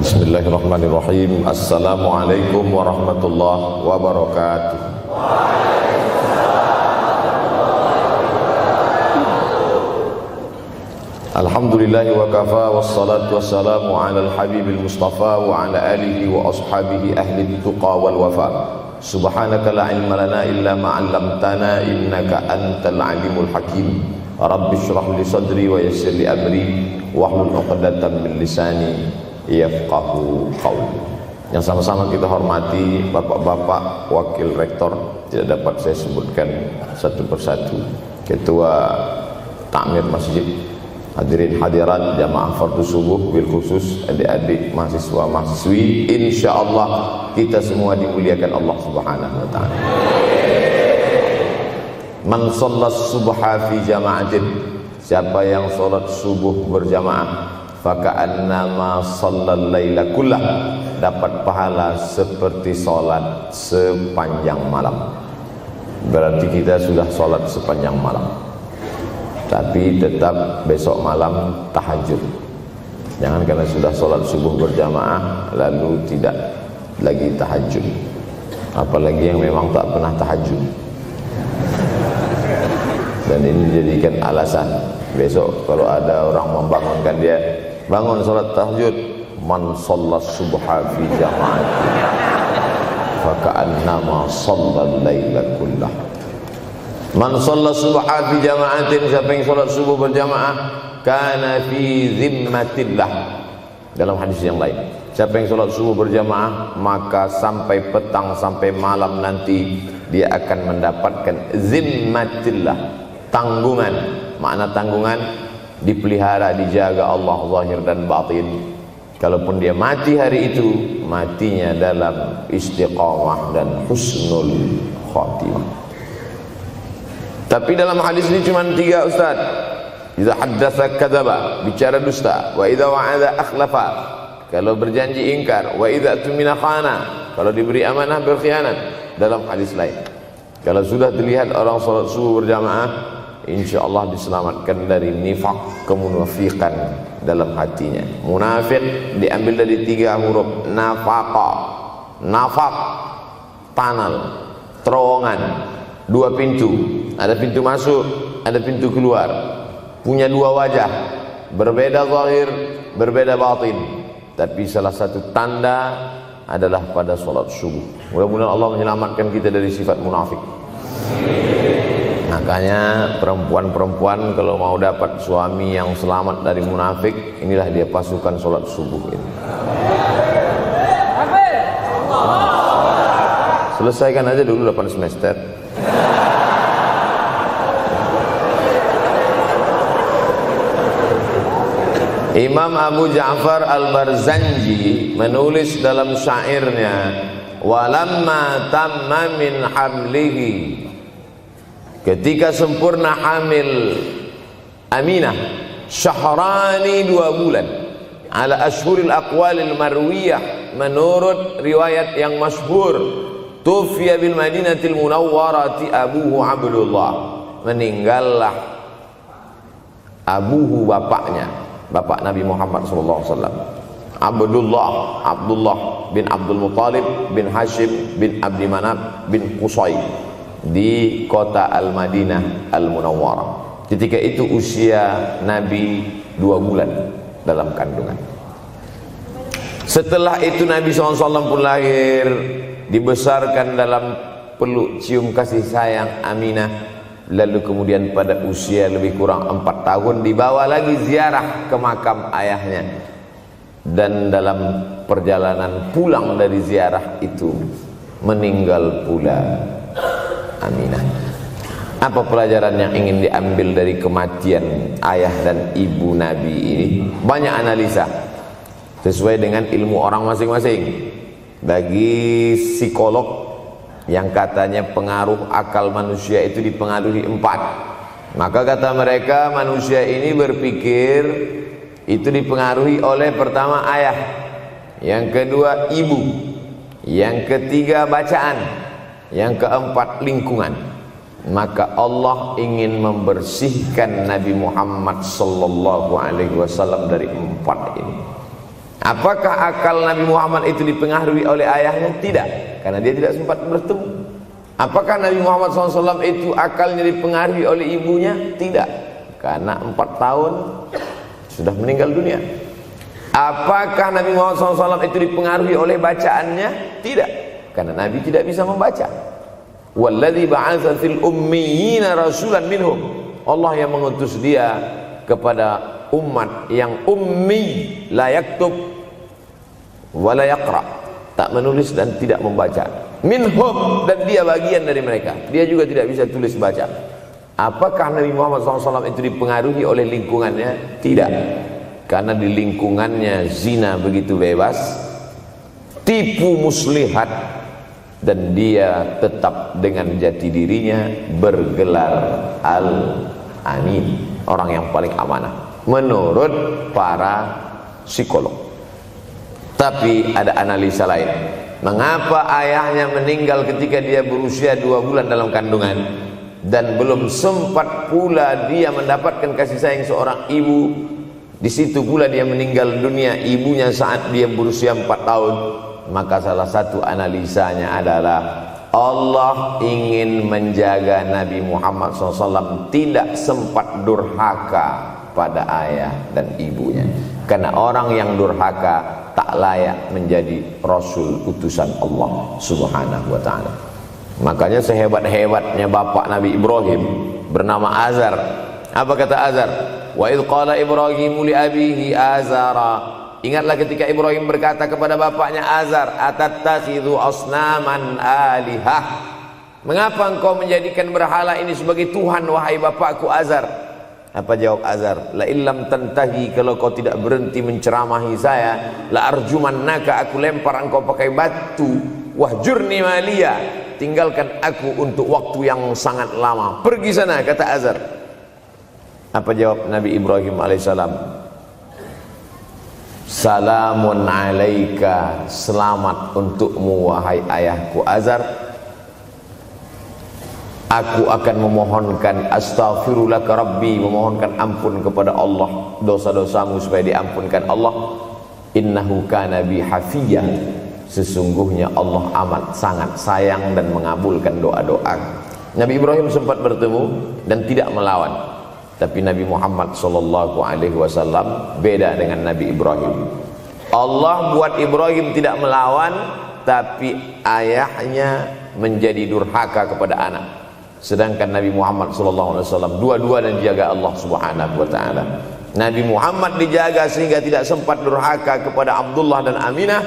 Bismillahirrahmanirrahim. Assalamualaikum warahmatullahi wabarakatuh. Alhamdulillahi wa kafa, wassalatu wassalamu ala al-habibil mustafa wa ala alihi wa ashabihi ahli tuqa wal wafa. Subhanaka la ilma lana illa ma 'allamtana innaka antal alimul hakim. Rabbi shrah li sadri wa yassir li amri wahlul 'uqdatam min lisani yafqahu qawli. Yang sama-sama kita hormati bapak-bapak wakil rektor, tidak dapat saya sebutkan satu persatu, ketua takmir masjid, hadirin hadirat jamaah fardu subuh, bil khusus adik-adik mahasiswa mahasiswi, insyaallah kita semua dimuliakan Allah Subhanahu wa taala. Man shallas subha fi jama'atin, siapa yang salat subuh berjamaah, faka'annama shallal laila kullah, dapat pahala seperti salat sepanjang malam. Berarti kita sudah salat sepanjang malam, tapi tetap besok malam tahajud. Jangan karena sudah sholat subuh berjamaah lalu tidak lagi tahajud, apalagi yang memang tak pernah tahajud, dan ini dijadikan alasan besok kalau ada orang membangunkan dia, bangun sholat tahajud. Man shallas subha fi jama'atin faka'annama shallal laila kullah. Man shalla subha fi jama'atin, siapa yang salat subuh berjamaah, kana fi zimmatillah. Dalam hadis yang lain, siapa yang salat subuh berjamaah maka sampai petang sampai malam nanti dia akan mendapatkan zimmatillah, tanggungan. Makna tanggungan, dipelihara, dijaga Allah zahir dan batin. Kalaupun dia mati hari itu, matinya dalam istiqamah dan husnul khatimah. Tapi dalam hadis ini cuma 3 Ustaz. Idza haddatsa kadzaba, bicara dusta, wa idza wa'ada akhlafa, kalau berjanji ingkar, wa idza tumina khana, kalau diberi amanah berkhianat. Dalam hadis lain, kalau sudah dilihat orang salat subuh berjamaah, insyaallah diselamatkan dari nifaq, kemunafikan dalam hatinya. Munafik diambil dari 3 huruf nafaqa. Nafaq, panal, terowongan, 2 pintu, ada pintu masuk, ada pintu keluar, punya 2 wajah, berbeda zahir, berbeda batin, tapi salah satu tanda adalah pada sholat subuh. Mudah-mudahan Allah menyelamatkan kita dari sifat munafik. Makanya perempuan-perempuan kalau mau dapat suami yang selamat dari munafik, inilah dia pasukan sholat subuh ini. Selesaikan aja dulu 8 semester. Imam Abu Ja'far Al-Barzanji menulis dalam syairnya, walamma tamma min hamlihi, ketika sempurna hamil Aminah, syahrani 2 bulan, ala ashhuril aqwalil marwiyah, menurut riwayat yang masyhur, tufiya bil madinatil munawwarati abuhu Abdullah, meninggallah abuhu, bapaknya, bapak Nabi Muhammad SAW, Abdullah bin Abdul Muttalib bin Hashim bin Abdi Manaf bin Qusay, di kota Al-Madinah Al-Munawwarah. Ketika itu usia Nabi 2 bulan dalam kandungan. Setelah itu Nabi SAW pun lahir, dibesarkan dalam peluk cium kasih sayang Aminah. Lalu kemudian pada usia lebih kurang 4 tahun dibawa lagi ziarah ke makam ayahnya. Dan dalam perjalanan pulang dari ziarah itu meninggal pula Aminah. Apa pelajaran yang ingin diambil dari kematian ayah dan ibu Nabi ini? Banyak analisa sesuai dengan ilmu orang masing-masing. Bagi psikolog yang katanya pengaruh akal manusia itu dipengaruhi 4, maka kata mereka manusia ini berpikir itu dipengaruhi oleh pertama ayah, yang kedua ibu, yang ketiga bacaan, yang keempat lingkungan. Maka Allah ingin membersihkan Nabi Muhammad sallallahu alaihi wasallam dari 4 ini. Apakah akal Nabi Muhammad itu dipengaruhi oleh ayahnya? Tidak, karena dia tidak sempat bertemu. Apakah Nabi Muhammad SAW itu akalnya dipengaruhi oleh ibunya? Tidak, karena 4 tahun sudah meninggal dunia. Apakah Nabi Muhammad SAW itu dipengaruhi oleh bacaannya? Tidak, karena Nabi tidak bisa membaca. Walladzi ba'atsa fil ummiyina rasulan minhum. Allah yang mengutus dia kepada umat yang ummi, la yaktub wa la yaqra, tak menulis dan tidak membaca. Minhum, dan dia bagian dari mereka, dia juga tidak bisa tulis baca. Apakah Nabi Muhammad SAW itu dipengaruhi oleh lingkungannya? Tidak, karena di lingkungannya zina begitu bebas, tipu muslihat, dan dia tetap dengan jati dirinya bergelar Al-Amin, orang yang paling amanah menurut para psikolog. Tapi ada analisa lain. Mengapa ayahnya meninggal ketika dia berusia 2 bulan dalam kandungan, dan belum sempat pula dia mendapatkan kasih sayang seorang ibu? Di situ pula dia meninggal dunia, ibunya saat dia berusia 4 tahun. Maka salah satu analisanya adalah Allah ingin menjaga Nabi Muhammad SAW tidak sempat durhaka pada ayah dan ibunya, karena orang yang durhaka tak layak menjadi Rasul utusan Allah Subhanahu wa ta'ala. Makanya sehebat-hebatnya bapak Nabi Ibrahim bernama Azar. Apa kata Azar? Wa idh qala Ibrahimu li abihi Azara. Ingatlah ketika Ibrahim berkata kepada bapaknya Azar, atattakhidhu asnaman alihah. Mengapa engkau menjadikan berhala ini sebagai Tuhan, wahai bapakku Azar? Apa jawab Azar? La illam tantahi, kalau kau tidak berhenti menceramahi saya, la arjumannaka, aku lempar engkau pakai batu. Wahjurni maliya, tinggalkan aku untuk waktu yang sangat lama. Pergi sana, kata Azar. Apa jawab Nabi Ibrahim alaihissalam? Salamun alaika, selamat untukmu wahai ayahku Azar. Aku akan memohonkan astaghfirulaka rabbi, memohonkan ampun kepada Allah dosa-dosamu supaya diampunkan Allah. Innahu kana bi hafiyya, sesungguhnya Allah amat sangat sayang dan mengabulkan doa-doa. Nabi Ibrahim sempat bertemu dan tidak melawan. Tapi Nabi Muhammad SAW beda dengan Nabi Ibrahim. Allah buat Ibrahim tidak melawan, tapi ayahnya menjadi durhaka kepada anak. Sedangkan Nabi Muhammad SAW dua-dua dan dijaga Allah Subhanahu wa ta'ala. Nabi Muhammad dijaga sehingga tidak sempat durhaka kepada Abdullah dan Aminah,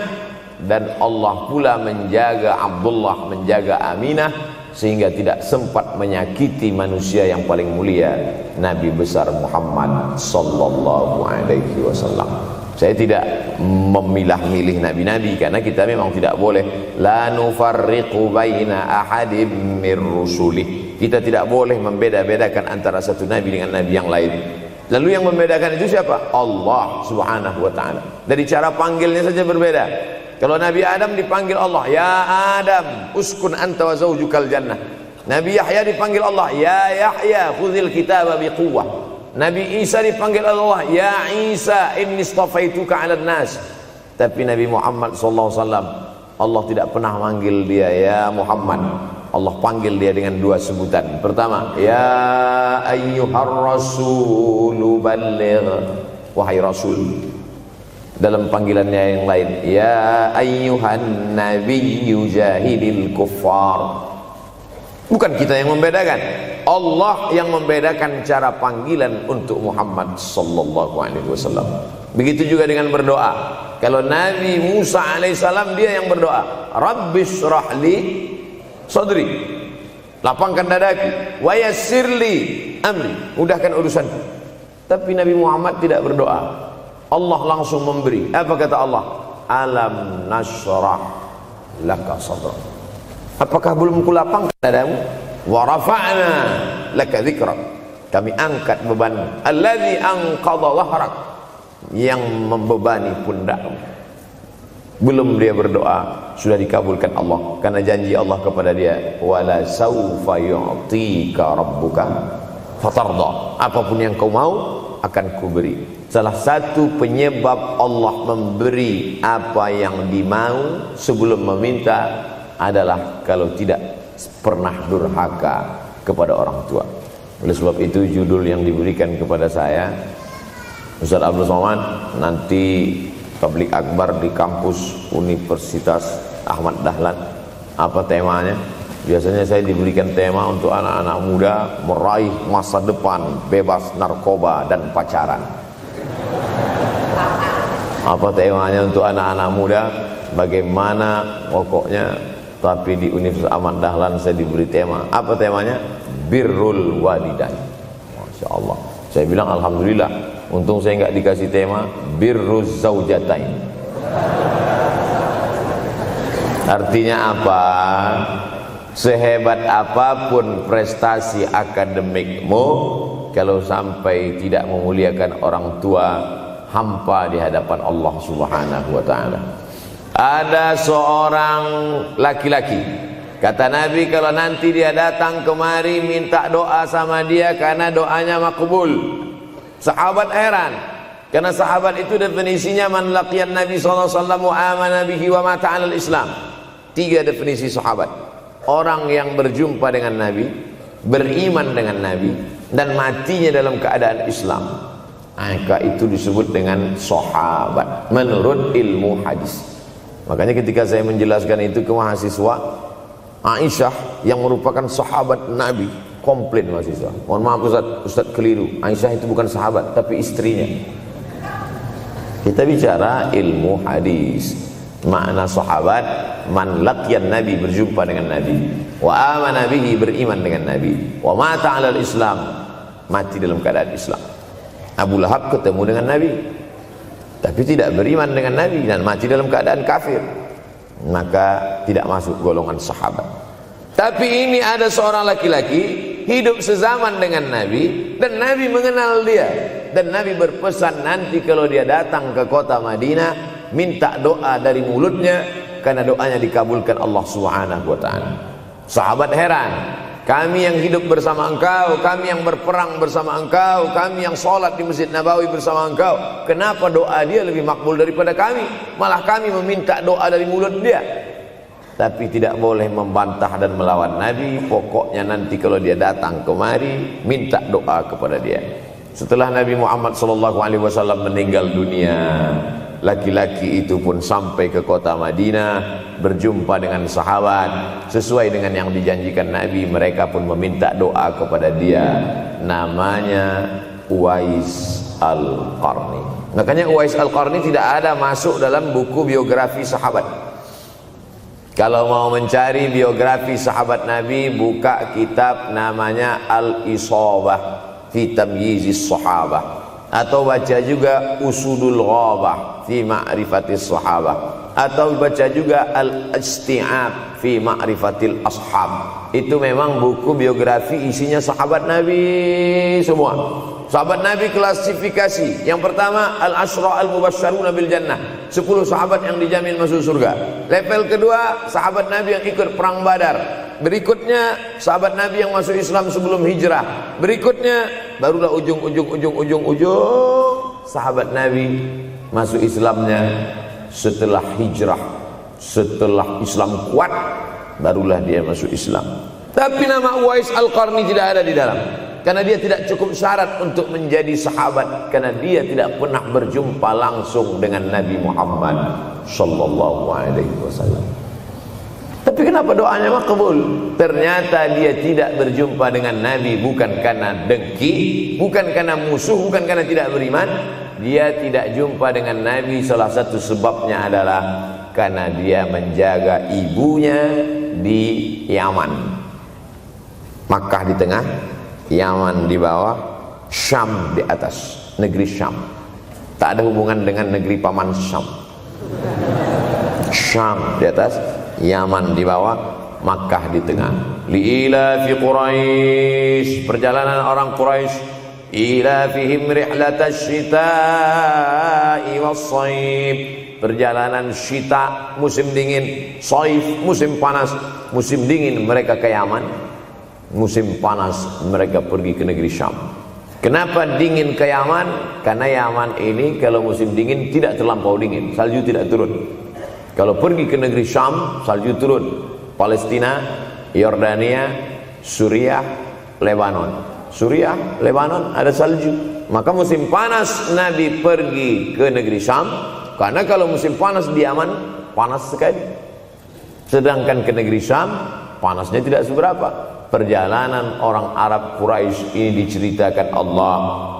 dan Allah pula menjaga Abdullah, menjaga Aminah, sehingga tidak sempat menyakiti manusia yang paling mulia, Nabi besar Muhammad sallallahu alaihi wasallam. Saya tidak memilah-milih nabi-nabi, karena kita memang tidak boleh la nufarriqu baina ahadim mir rusulih. Kita tidak boleh membeda-bedakan antara satu nabi dengan nabi yang lain. Lalu yang membedakan itu siapa? Allah Subhanahu wa ta'ala. Dari cara panggilnya saja berbeda. Kalau Nabi Adam dipanggil Allah, ya Adam uskun anta wa zawjukal jannah. Nabi Yahya dipanggil Allah, ya Yahya khudhil kitaba biquwwah. Nabi Isa dipanggil Allah, ya Isa inni istafaituka 'alan nas. Tapi Nabi Muhammad SAW, Allah tidak pernah manggil dia ya Muhammad. Allah panggil dia dengan 2 sebutan. Pertama, ya ayyuhar rasulu balligh, wahai Rasul. Dalam panggilannya yang lain, ya ayyuhan nabiyyu jahidil kuffar. Bukan kita yang membedakan, Allah yang membedakan cara panggilan untuk Muhammad sallallahu alaihi wasallam. Begitu juga dengan berdoa. Kalau Nabi Musa alaihissalam, dia yang berdoa, Rabbis shrahli sadri, lapangkan dadaku, wa yassirli amri, mudahkan urusanku. Tapi Nabi Muhammad tidak berdoa, Allah langsung memberi. Apa kata Allah? Alam nashrah laka sadrak. Apakah belum kulapangkan dadamu? Wa rafa'na laka dzikrak. Kami angkat beban. Allazi anqadha dhahrak, yang membebani pundakmu. Belum dia berdoa, sudah dikabulkan Allah, karena janji Allah kepada dia, wala saufa yu'tika rabbuka fatarda. Apapun yang kau mau akan kuberi. salah satu penyebab Allah memberi apa yang dimau sebelum meminta adalah kalau tidak pernah durhaka kepada orang tua. Oleh sebab itu judul yang diberikan kepada saya, Ustaz Abdul Somad, nanti tablik akbar di kampus Universitas Ahmad Dahlan, apa temanya? Biasanya saya diberikan tema untuk anak-anak muda meraih masa depan bebas narkoba dan pacaran. Apa temanya untuk anak-anak muda? Bagaimana pokoknya. Tapi di Universitas Ahmad Dahlan saya diberi tema. Apa temanya? Birrul walidain. Masya Allah. Saya bilang alhamdulillah, untung saya nggak dikasih tema birruz zaujatain. Artinya apa? Sehebat apapun prestasi akademikmu, kalau sampai tidak memuliakan orang tua, hampa di hadapan Allah Subhanahu wa ta'ala. Ada seorang laki-laki, kata Nabi, kalau nanti dia datang kemari minta doa sama dia karena doanya makbul. Sahabat heran, karena sahabat itu definisinya man laqiyan Nabi sallallahu alaihi wasallam wa amana bihi wa mata 'alal Islam. 3 definisi sahabat: orang yang berjumpa dengan Nabi, beriman dengan Nabi, dan matinya dalam keadaan Islam. Maka itu disebut dengan sahabat menurut ilmu hadis. Makanya ketika saya menjelaskan itu ke mahasiswa, Aisyah yang merupakan sahabat Nabi, komplain mahasiswa, mohon maaf Ustaz keliru, Aisyah itu bukan sahabat tapi istrinya. Kita bicara ilmu hadis. Makna sahabat, man laqiyan Nabi, berjumpa dengan Nabi, wa amana bihi, beriman dengan Nabi, wa mata 'alal Islam, mati dalam keadaan Islam. Abu Lahab ketemu dengan Nabi tapi tidak beriman dengan Nabi dan mati dalam keadaan kafir, maka tidak masuk golongan sahabat. Tapi ini ada seorang laki-laki hidup sezaman dengan Nabi dan Nabi mengenal dia, dan Nabi berpesan nanti kalau dia datang ke kota Madinah minta doa dari mulutnya karena doanya dikabulkan Allah Subhanahu wa ta'ala. Sahabat heran, kami yang hidup bersama engkau, kami yang berperang bersama engkau, kami yang sholat di Masjid Nabawi bersama engkau, kenapa doa dia lebih makbul daripada kami? Malah kami meminta doa dari mulut dia. Tapi tidak boleh membantah dan melawan Nabi. Pokoknya nanti kalau dia datang kemari minta doa kepada dia. Setelah Nabi Muhammad SAW meninggal dunia, laki-laki itu pun sampai ke kota Madinah, berjumpa dengan sahabat. Sesuai dengan yang dijanjikan Nabi, mereka pun meminta doa kepada dia. Namanya Uwais Al-Qarni. Makanya Uwais Al-Qarni tidak ada masuk dalam buku biografi sahabat. Kalau mau mencari biografi sahabat Nabi, buka kitab namanya Al-Isabah fi Tamyizis Sahabah, atau baca juga Usudul Ghabah fi Ma'rifatis Sahabah, atau baca juga Al-Isti'ab fi Ma'rifatil Ashab. Itu memang buku biografi isinya sahabat Nabi semua. Sahabat Nabi klasifikasi. Yang pertama, Al-Ashra Al-Mubasysyaruna bil Jannah, 10 sahabat yang dijamin masuk surga. Level kedua, sahabat Nabi yang ikut perang Badar. Berikutnya, sahabat Nabi yang masuk Islam sebelum hijrah. Berikutnya, barulah ujung sahabat Nabi masuk Islamnya setelah hijrah, setelah Islam kuat, barulah dia masuk Islam. Tapi nama Uwais Al-Qarni tidak ada di dalam, karena dia tidak cukup syarat untuk menjadi sahabat, karena dia tidak pernah berjumpa langsung dengan Nabi Muhammad sallallahu alaihi wasallam. Tapi kenapa doanya makbul? Ternyata dia tidak berjumpa dengan Nabi bukan karena dengki, bukan karena musuh, bukan karena tidak beriman. Dia tidak jumpa dengan Nabi, salah satu sebabnya adalah karena dia menjaga ibunya di Yaman. Makkah di tengah, Yaman di bawah, Syam di atas, negeri Syam. Tak ada hubungan dengan negeri paman Syam. Syam di atas, Yaman di bawah, Makkah di tengah. Liila fi Quraisy, perjalanan orang Quraisy. Ila fihim rihlatash shita'i was-shaib, perjalanan syita musim dingin, shaif musim panas. Musim dingin mereka ke Yaman, musim panas mereka pergi ke negeri Syam. Kenapa dingin ke Yaman? Karena Yaman ini kalau musim dingin tidak terlampau dingin, salju tidak turun. Kalau pergi ke negeri Syam, salju turun. Palestina, Yordania, Suriah, Lebanon. Suriah, Lebanon ada salju. Maka musim panas Nabi pergi ke negeri Syam, karena kalau musim panas di Yaman panas sekali. Sedangkan ke negeri Syam panasnya tidak seberapa. Perjalanan orang Arab Quraisy ini diceritakan Allah,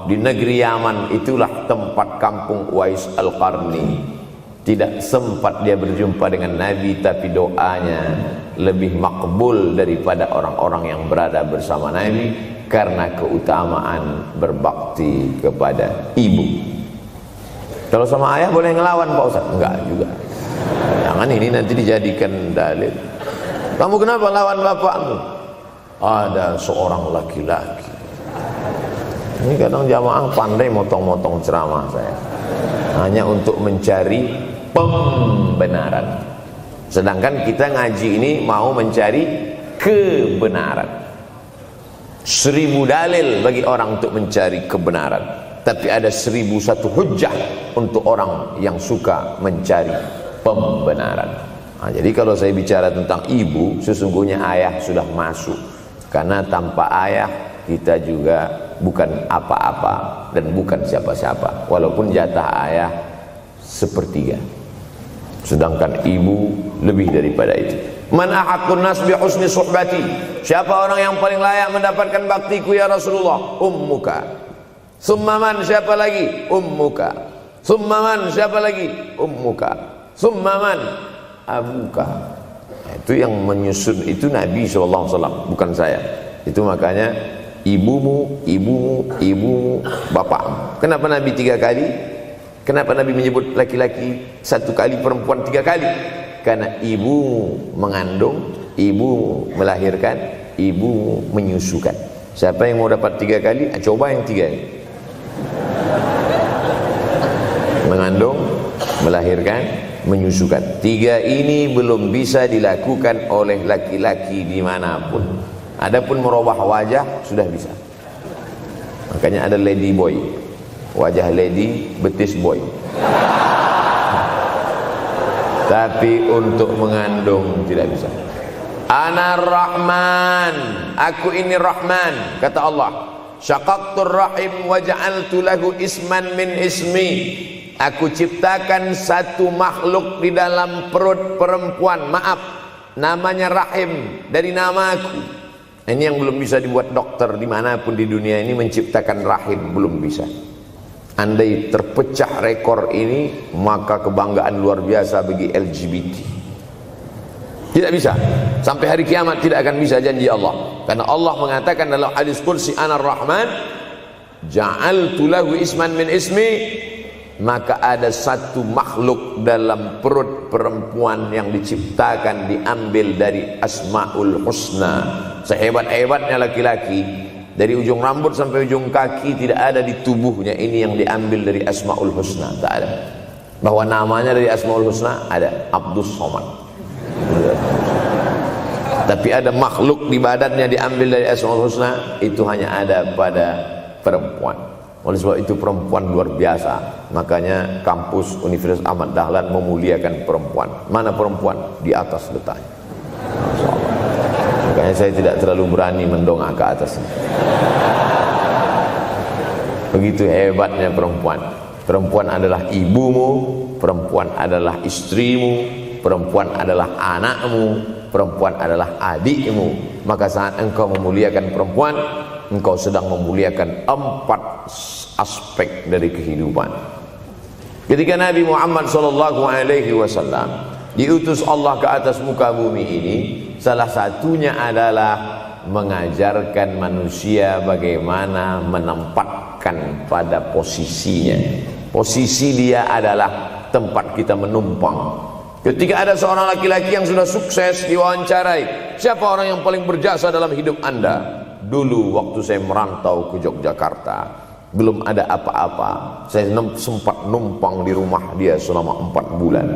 di negeri Yaman itulah tempat kampung Uwais Al-Qarni. Tidak sempat dia berjumpa dengan Nabi, tapi doanya lebih makbul daripada orang-orang yang berada bersama Nabi, karena keutamaan berbakti kepada ibu. Kalau sama ayah boleh ngelawan Pak Ustaz? Enggak juga. Jangan ini nanti dijadikan dalil. Kamu kenapa lawan bapakmu? Ada seorang laki-laki. Ini kadang jamaah pandai motong-motong ceramah saya, hanya untuk mencari pembenaran. Sedangkan kita ngaji ini mau mencari kebenaran. 1000 dalil bagi orang untuk mencari kebenaran, tapi ada 1001 hujjah untuk orang yang suka mencari pembenaran. Nah, jadi kalau saya bicara tentang ibu, sesungguhnya ayah sudah masuk. Karena tanpa ayah kita juga bukan apa-apa dan bukan siapa-siapa, walaupun jatah ayah sepertiga, sedangkan ibu lebih daripada itu. Man ahaqqun nas bi husni suhbati, siapa orang yang paling layak mendapatkan baktiku ya Rasulullah? Ummuka. Summa man, siapa lagi? Ummuka. Summa man, siapa lagi? Ummuka. Summa man, abuka. Itu yang menyusun itu Nabi SAW, bukan saya. Itu makanya ibumu, ibumu, ibumu, bapakmu. Kenapa Nabi 3 kali? Kenapa Nabi menyebut laki-laki 1 kali, perempuan 3 kali? Karena ibumu mengandung, ibumu melahirkan, ibumu menyusukan. Siapa yang mau dapat 3 kali? Coba yang 3 ini. Mengandung, melahirkan, menyusukan. 3 ini belum bisa dilakukan oleh laki-laki dimanapun. Adapun merubah wajah sudah bisa. Makanya ada lady boy, wajah lady, betis boy. Tapi untuk mengandung tidak bisa. Ana Rahman, aku ini Rahman, kata Allah. Syaqaqtur rahim wa ja'altu lahu isman min ismi. Aku ciptakan satu makhluk di dalam perut perempuan, maaf, namanya rahim, dari namaku. Ini yang belum bisa dibuat dokter dimanapun di dunia ini, menciptakan rahim, belum bisa. Andai terpecah rekor ini, maka kebanggaan luar biasa bagi LGBT. Tidak bisa, sampai hari kiamat tidak akan bisa, janji Allah. Karena Allah mengatakan dalam hadis qudsi, Ana Rahman ja'altu lahu isman min ismi. Maka ada satu makhluk dalam perut perempuan yang diciptakan, diambil dari Asmaul Husna. Sehebat-hebatnya laki-laki, dari ujung rambut sampai ujung kaki tidak ada di tubuhnya ini yang diambil dari Asmaul Husna, tak ada. Bahwa namanya dari Asmaul Husna ada, Abdus Somad. Tapi ada makhluk di badannya diambil dari Asmaul Husna, itu hanya ada pada perempuan. Oleh sebab itu perempuan luar biasa. Makanya kampus Universitas Ahmad Dahlan memuliakan perempuan. Mana perempuan? Di atas letaknya. Makanya saya tidak terlalu berani mendongak ke atas. Begitu hebatnya perempuan. Perempuan adalah ibumu, perempuan adalah istrimu, perempuan adalah anakmu, perempuan adalah adikmu. Maka saat engkau memuliakan perempuan, engkau sedang memuliakan 4 aspek dari kehidupan. Ketika Nabi Muhammad SAW diutus Allah ke atas muka bumi ini, salah satunya adalah mengajarkan manusia bagaimana menempatkan pada posisinya. Posisi dia adalah tempat kita menumpang. Ketika ada seorang laki-laki yang sudah sukses diwawancarai, siapa orang yang paling berjasa dalam hidup Anda? Dulu waktu saya merantau ke Yogyakarta, belum ada apa-apa, saya sempat numpang di rumah dia selama 4 bulan.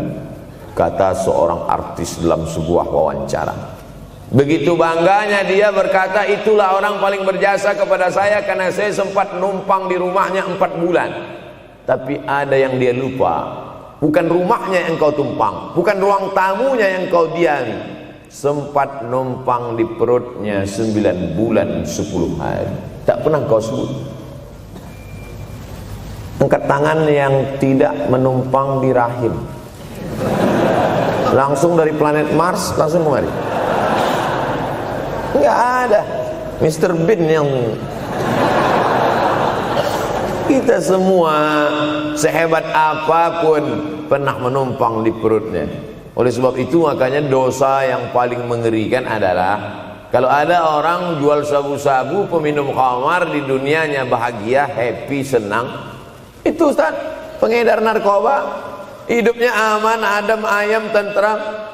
Kata seorang artis dalam sebuah wawancara, Begitu bangganya dia berkata, itulah orang paling berjasa kepada saya karena saya sempat numpang di rumahnya 4 bulan. Tapi ada yang dia lupa, bukan rumahnya yang kau tumpang, bukan ruang tamunya yang kau diami, sempat numpang di perutnya 9 bulan 10 hari. Tak pernah kau sebut. Angkat tangan yang tidak menumpang di rahim, langsung dari planet Mars langsung kemari. Enggak ada. Mr. Bean yang kita semua sehebat apapun pernah menumpang di perutnya. Oleh sebab itu makanya dosa yang paling mengerikan adalah kalau ada orang jual sabu-sabu, peminum khamar, di dunianya bahagia, happy, senang. Itu Ustaz, pengedar narkoba, hidupnya aman, adem, ayam, tentram.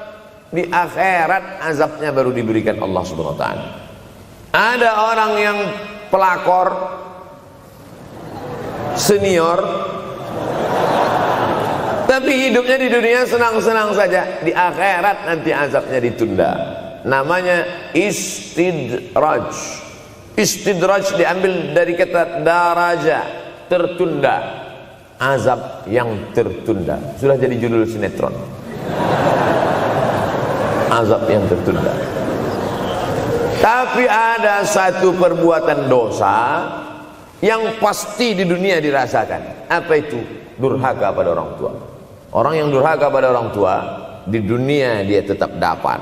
Di akhirat azabnya baru diberikan Allah Subhanahu wa taala. Ada orang yang pelakor senior tapi hidupnya di dunia senang-senang saja, di akhirat nanti azabnya ditunda. Namanya istidraj. Istidraj diambil dari kata daraja, tertunda. Azab yang tertunda. Sudah jadi judul sinetron. Azab yang tertunda. Tapi ada satu perbuatan dosa yang pasti di dunia dirasakan. Apa itu? Durhaka pada orang tua. Orang yang durhaka pada orang tua, di dunia dia tetap dapat,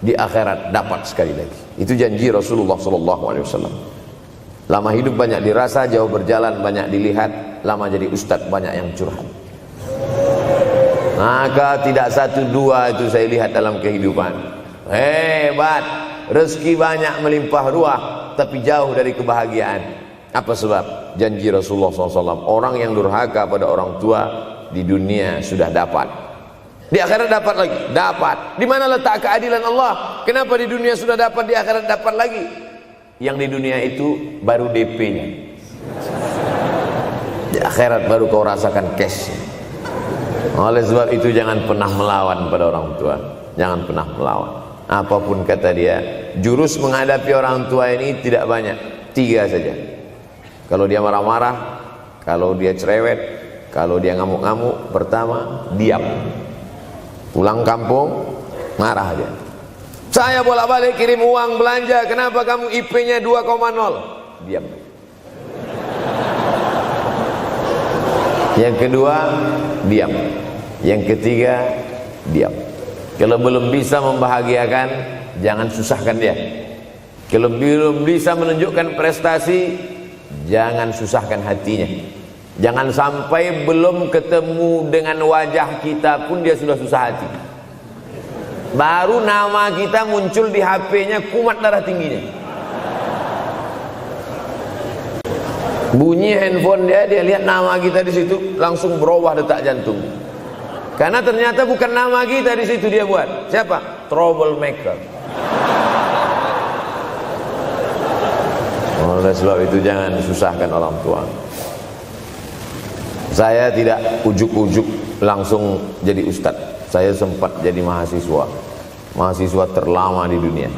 di akhirat dapat sekali lagi. Itu janji Rasulullah SAW. Lama hidup banyak dirasa, jauh berjalan banyak dilihat, lama jadi ustadz banyak yang curhat. Maka tidak 1 2 itu saya lihat dalam kehidupan. Hebat, rezeki banyak melimpah ruah, tapi jauh dari kebahagiaan. Apa sebab? Janji Rasulullah SAW. Orang yang durhaka pada orang tua di dunia sudah dapat, di akhirat dapat lagi. Dapat. Di mana letak keadilan Allah? Kenapa di dunia sudah dapat, di akhirat dapat lagi? Yang di dunia itu baru DP-nya, di akhirat baru kau rasakan cash. Oleh sebab itu jangan pernah melawan pada orang tua. Jangan pernah melawan. Apapun kata dia, jurus menghadapi orang tua ini tidak banyak, 3 saja. Kalau dia marah-marah, kalau dia cerewet, kalau dia ngamuk-ngamuk, pertama diam. Pulang kampung marah aja. Saya bolak-balik kirim uang belanja, kenapa kamu IP-nya 2,0? Diam. Yang kedua, diam. Yang ketiga, diam. Kalau belum bisa membahagiakan, jangan susahkan dia. Kalau belum bisa menunjukkan prestasi, jangan susahkan hatinya. Jangan sampai belum ketemu dengan wajah kita pun dia sudah susah hati. Baru nama kita muncul di HP-nya, kumat darah tingginya. Bunyi handphone dia lihat nama kita di situ, langsung berubah detak jantung. Karena ternyata bukan nama kita di situ dia buat. Siapa? Troublemaker. Oleh sebab itu jangan susahkan orang tua. Saya tidak ujuk-ujuk langsung jadi ustadz. Saya sempat jadi mahasiswa terlama di dunia.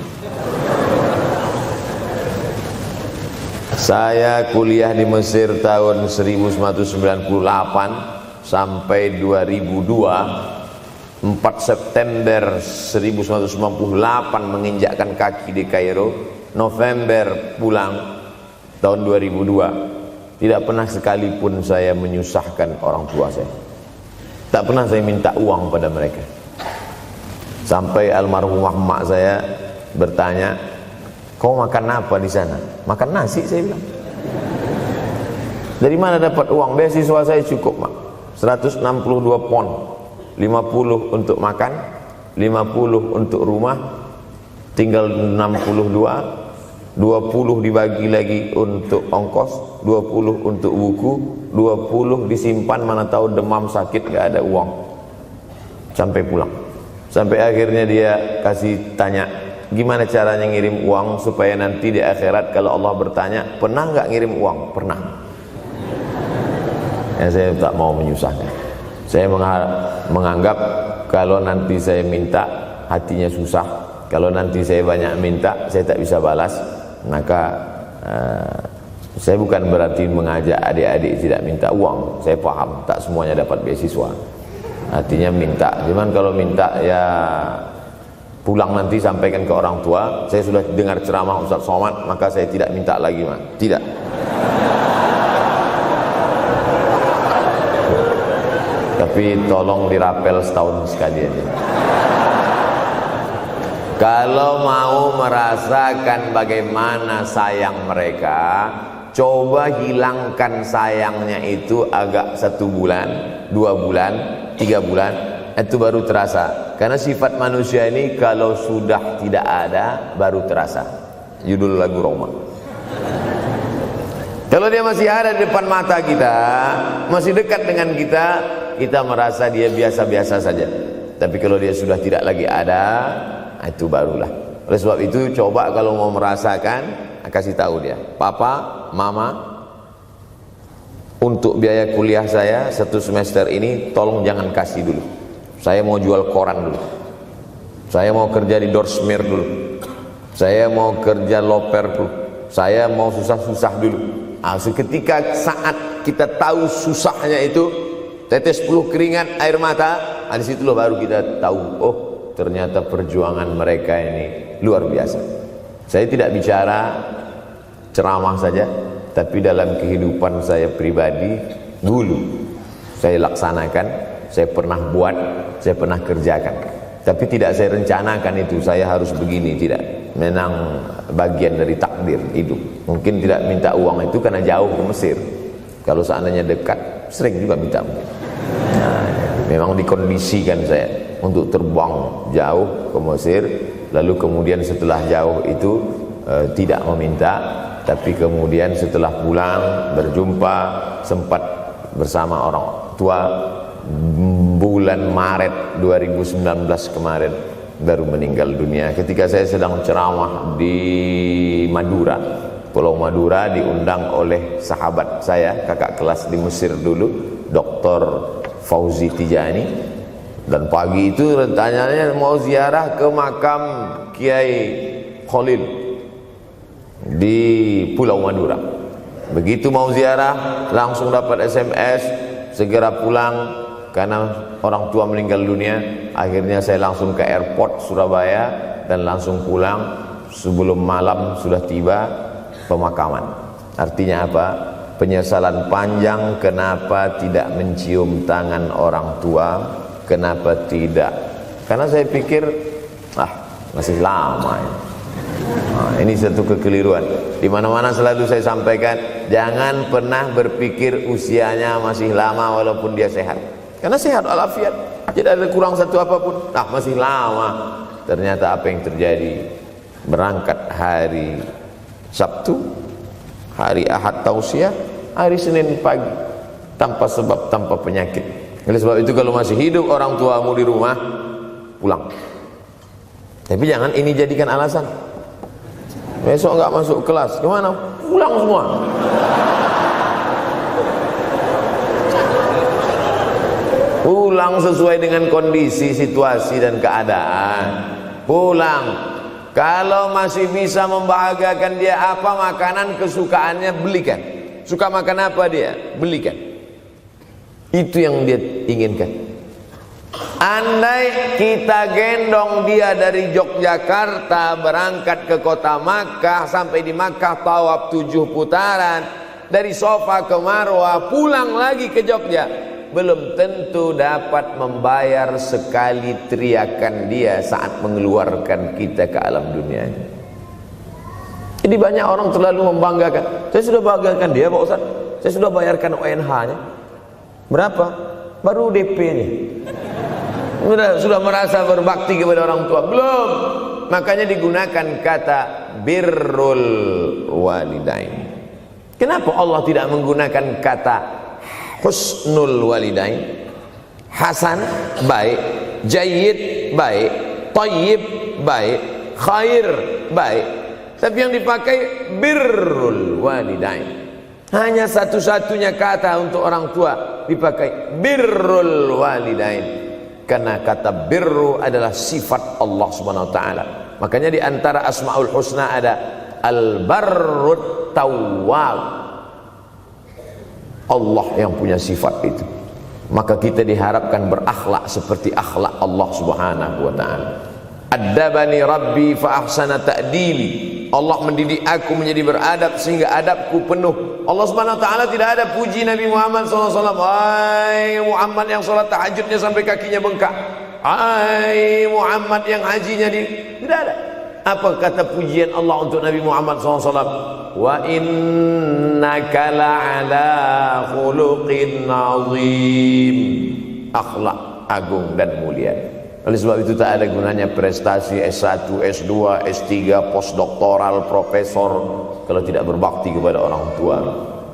Saya kuliah di Mesir tahun 1998 sampai 2002. 4 September 1998 menginjakkan kaki di Kairo. November pulang tahun 2002. Tidak pernah sekalipun saya menyusahkan orang tua saya. Tak pernah saya minta uang pada mereka. Sampai almarhumah emak saya bertanya, kau makan apa di sana? Makan nasi, saya bilang. Dari mana dapat uang? Beasiswa saya cukup, mak. 162 pon. 50 untuk makan, 50 untuk rumah, tinggal 62. 20 dibagi lagi untuk ongkos, 20 untuk buku, 20 disimpan, mana tahu demam sakit gak ada uang. Sampai pulang. Sampai akhirnya dia kasih tanya, gimana caranya ngirim uang supaya nanti di akhirat kalau Allah bertanya, pernah gak ngirim uang? Pernah. Ya, saya tak mau menyusahkan. Saya menganggap kalau nanti saya minta hatinya susah, Kalau nanti saya banyak minta, saya tak bisa balas, maka saya bukan berarti mengajak adik-adik tidak minta uang. Saya paham, tak semuanya dapat beasiswa. Artinya minta, cuman kalau minta ya pulang nanti sampaikan ke orang tua, saya sudah dengar ceramah Ustaz Somad, maka saya tidak minta lagi, Mas. Tidak. Tapi tolong dirapel setahun sekali aja. Kalau mau merasakan bagaimana sayang mereka, coba hilangkan sayangnya itu agak 1 bulan, 2 bulan, 3 bulan, itu baru terasa. Karena sifat manusia ini kalau sudah tidak ada baru terasa. Judul lagu Roma. Kalau dia masih ada di depan mata kita, masih dekat dengan kita, kita merasa dia biasa-biasa saja. Tapi kalau dia sudah tidak lagi ada, itu barulah. Oleh sebab itu coba kalau mau merasakan, kasih tahu dia, papa, mama, untuk biaya kuliah saya 1 semester ini tolong jangan kasih dulu. Saya mau jual koran dulu, saya mau kerja di Dorsmir dulu, saya mau kerja loper dulu, saya mau susah-susah dulu. Seketika saat kita tahu susahnya itu, tetes peluh keringat, air mata, di situ loh baru kita tahu, oh ternyata perjuangan mereka ini luar biasa. Saya tidak bicara ceramah saja, tapi dalam kehidupan saya pribadi dulu saya laksanakan, saya pernah buat, saya pernah kerjakan. Tapi tidak saya rencanakan itu saya harus begini, tidak. Memang bagian dari takdir hidup. Mungkin tidak minta uang itu karena jauh ke Mesir. Kalau seandainya dekat, sering juga minta. Nah, memang dikondisikan saya untuk terbang jauh ke Mesir, lalu kemudian setelah jauh itu tidak meminta, tapi kemudian setelah pulang berjumpa, sempat bersama orang tua bulan Maret 2019 kemarin baru meninggal dunia ketika saya sedang ceramah di Madura, Pulau Madura, diundang oleh sahabat saya, kakak kelas di Mesir dulu, Dr. Fauzi Tijani. Dan pagi itu rencananya mau ziarah ke makam Kiai Khalil di Pulau Madura. Begitu mau ziarah langsung dapat SMS segera pulang karena orang tua meninggal dunia. Akhirnya saya langsung ke airport Surabaya dan langsung pulang. Sebelum malam sudah tiba pemakaman. Artinya apa? Penyesalan panjang kenapa tidak mencium tangan orang tua. Kenapa tidak? Karena saya pikir masih lama ya. Ini satu kekeliruan. Di mana-mana selalu saya sampaikan, jangan pernah berpikir usianya masih lama walaupun dia sehat. Karena sehat walafiat, tidak ada kurang satu apapun. Masih lama. Ternyata apa yang terjadi? Berangkat hari Sabtu, hari Ahad tausiah, hari Senin pagi, tanpa sebab, tanpa penyakit. Oleh sebab itu kalau masih hidup orang tuamu di rumah, pulang. Tapi jangan ini jadikan alasan. Besok enggak masuk kelas, kemana? Pulang semua. Pulang sesuai dengan kondisi, situasi dan keadaan. Pulang. Kalau masih bisa membahagiakan dia apa makanan kesukaannya, belikan. Suka makan apa dia? Belikan. Itu yang dia inginkan. Andai kita gendong dia dari Yogyakarta berangkat ke kota Makkah, sampai di Makkah tawaf 7 putaran, dari Safa ke Marwah, pulang lagi ke Jogja, belum tentu dapat membayar sekali teriakan dia saat mengeluarkan kita ke alam dunia. Jadi banyak orang terlalu membanggakan. Saya sudah banggakan dia Pak Ustaz, saya sudah bayarkan ONH-nya. Berapa? Baru DP-nya. Sudah merasa berbakti kepada orang tua? Belum. Makanya digunakan kata birrul walidain. Kenapa Allah tidak menggunakan kata husnul walidain? Hasan baik, jayyid baik, thayyib baik, khair baik. Tapi yang dipakai birrul walidain. Hanya satu-satunya kata untuk orang tua dipakai birrul walidain. Karena kata birru adalah sifat Allah Subhanahu wa taala. Makanya di antara Asmaul Husna ada Al-Barrut Tawwab, Allah yang punya sifat itu. Maka kita diharapkan berakhlak seperti akhlak Allah Subhanahu wa ta'ala. Addabani Rabbi fa ahsana ta'dibi, Allah mendidik aku menjadi beradab sehingga adabku penuh. Allah Subhanahu wa ta'ala tidak ada puji Nabi Muhammad SAW. Hai Muhammad yang salat tahajudnya sampai kakinya bengkak, hai Muhammad yang hajinya tidak ada. Apa kata pujian Allah untuk Nabi Muhammad SAW? Wa innaka la'ala khuluqin azim, akhlak agung dan mulia. Oleh sebab itu tak ada gunanya prestasi S1, S2, S3, postdoktoral, profesor kalau tidak berbakti kepada orang tua.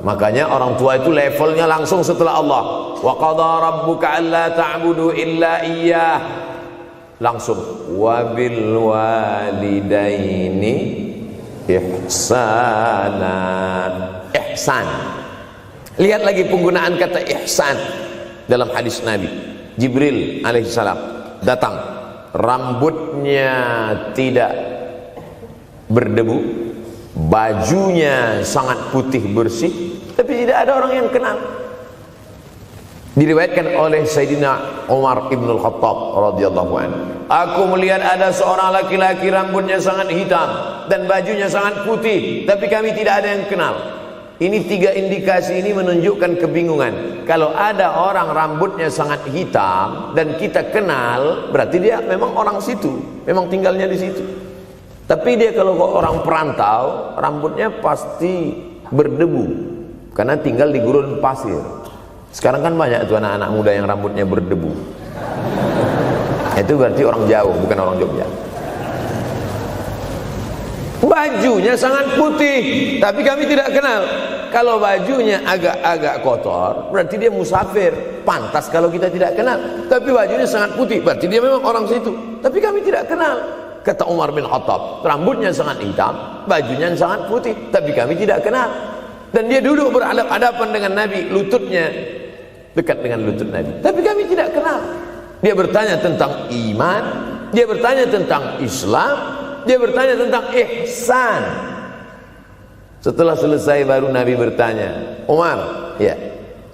Makanya orang tua itu levelnya langsung setelah Allah. Wa qadha rabbuka alla ta'budu illa iyyah, langsung wabil walidaini ihsana, ihsan. Lihat lagi penggunaan kata ihsan dalam hadis Nabi. Jibril alaihissalam datang, rambutnya tidak berdebu, bajunya sangat putih bersih, tapi tidak ada orang yang kenal. Diriwayatkan oleh Sayyidina Umar ibn al-Khattab radhiyallahu anhu, aku melihat ada seorang laki-laki rambutnya sangat hitam dan bajunya sangat putih, tapi kami tidak ada yang kenal. Ini tiga indikasi ini menunjukkan kebingungan. Kalau ada orang rambutnya sangat hitam dan kita kenal, berarti dia memang orang situ, memang tinggalnya di situ. Tapi dia kalau orang perantau, rambutnya pasti berdebu karena tinggal di gurun pasir. Sekarang kan banyak tuh anak-anak muda yang rambutnya berdebu. Itu berarti orang jauh, bukan orang Jogja. Bajunya sangat putih, tapi kami tidak kenal. Kalau bajunya agak-agak kotor, berarti dia musafir. Pantas kalau kita tidak kenal. Tapi bajunya sangat putih, berarti dia memang orang situ. Tapi kami tidak kenal. Kata Umar bin Khattab, rambutnya sangat hitam, bajunya sangat putih, tapi kami tidak kenal. Dan dia duduk berhadapan dengan Nabi, lututnya dekat dengan lutut Nabi, tapi kami tidak kenal. Dia bertanya tentang iman, dia bertanya tentang Islam, dia bertanya tentang ihsan. Setelah selesai baru Nabi bertanya, Umar, ya,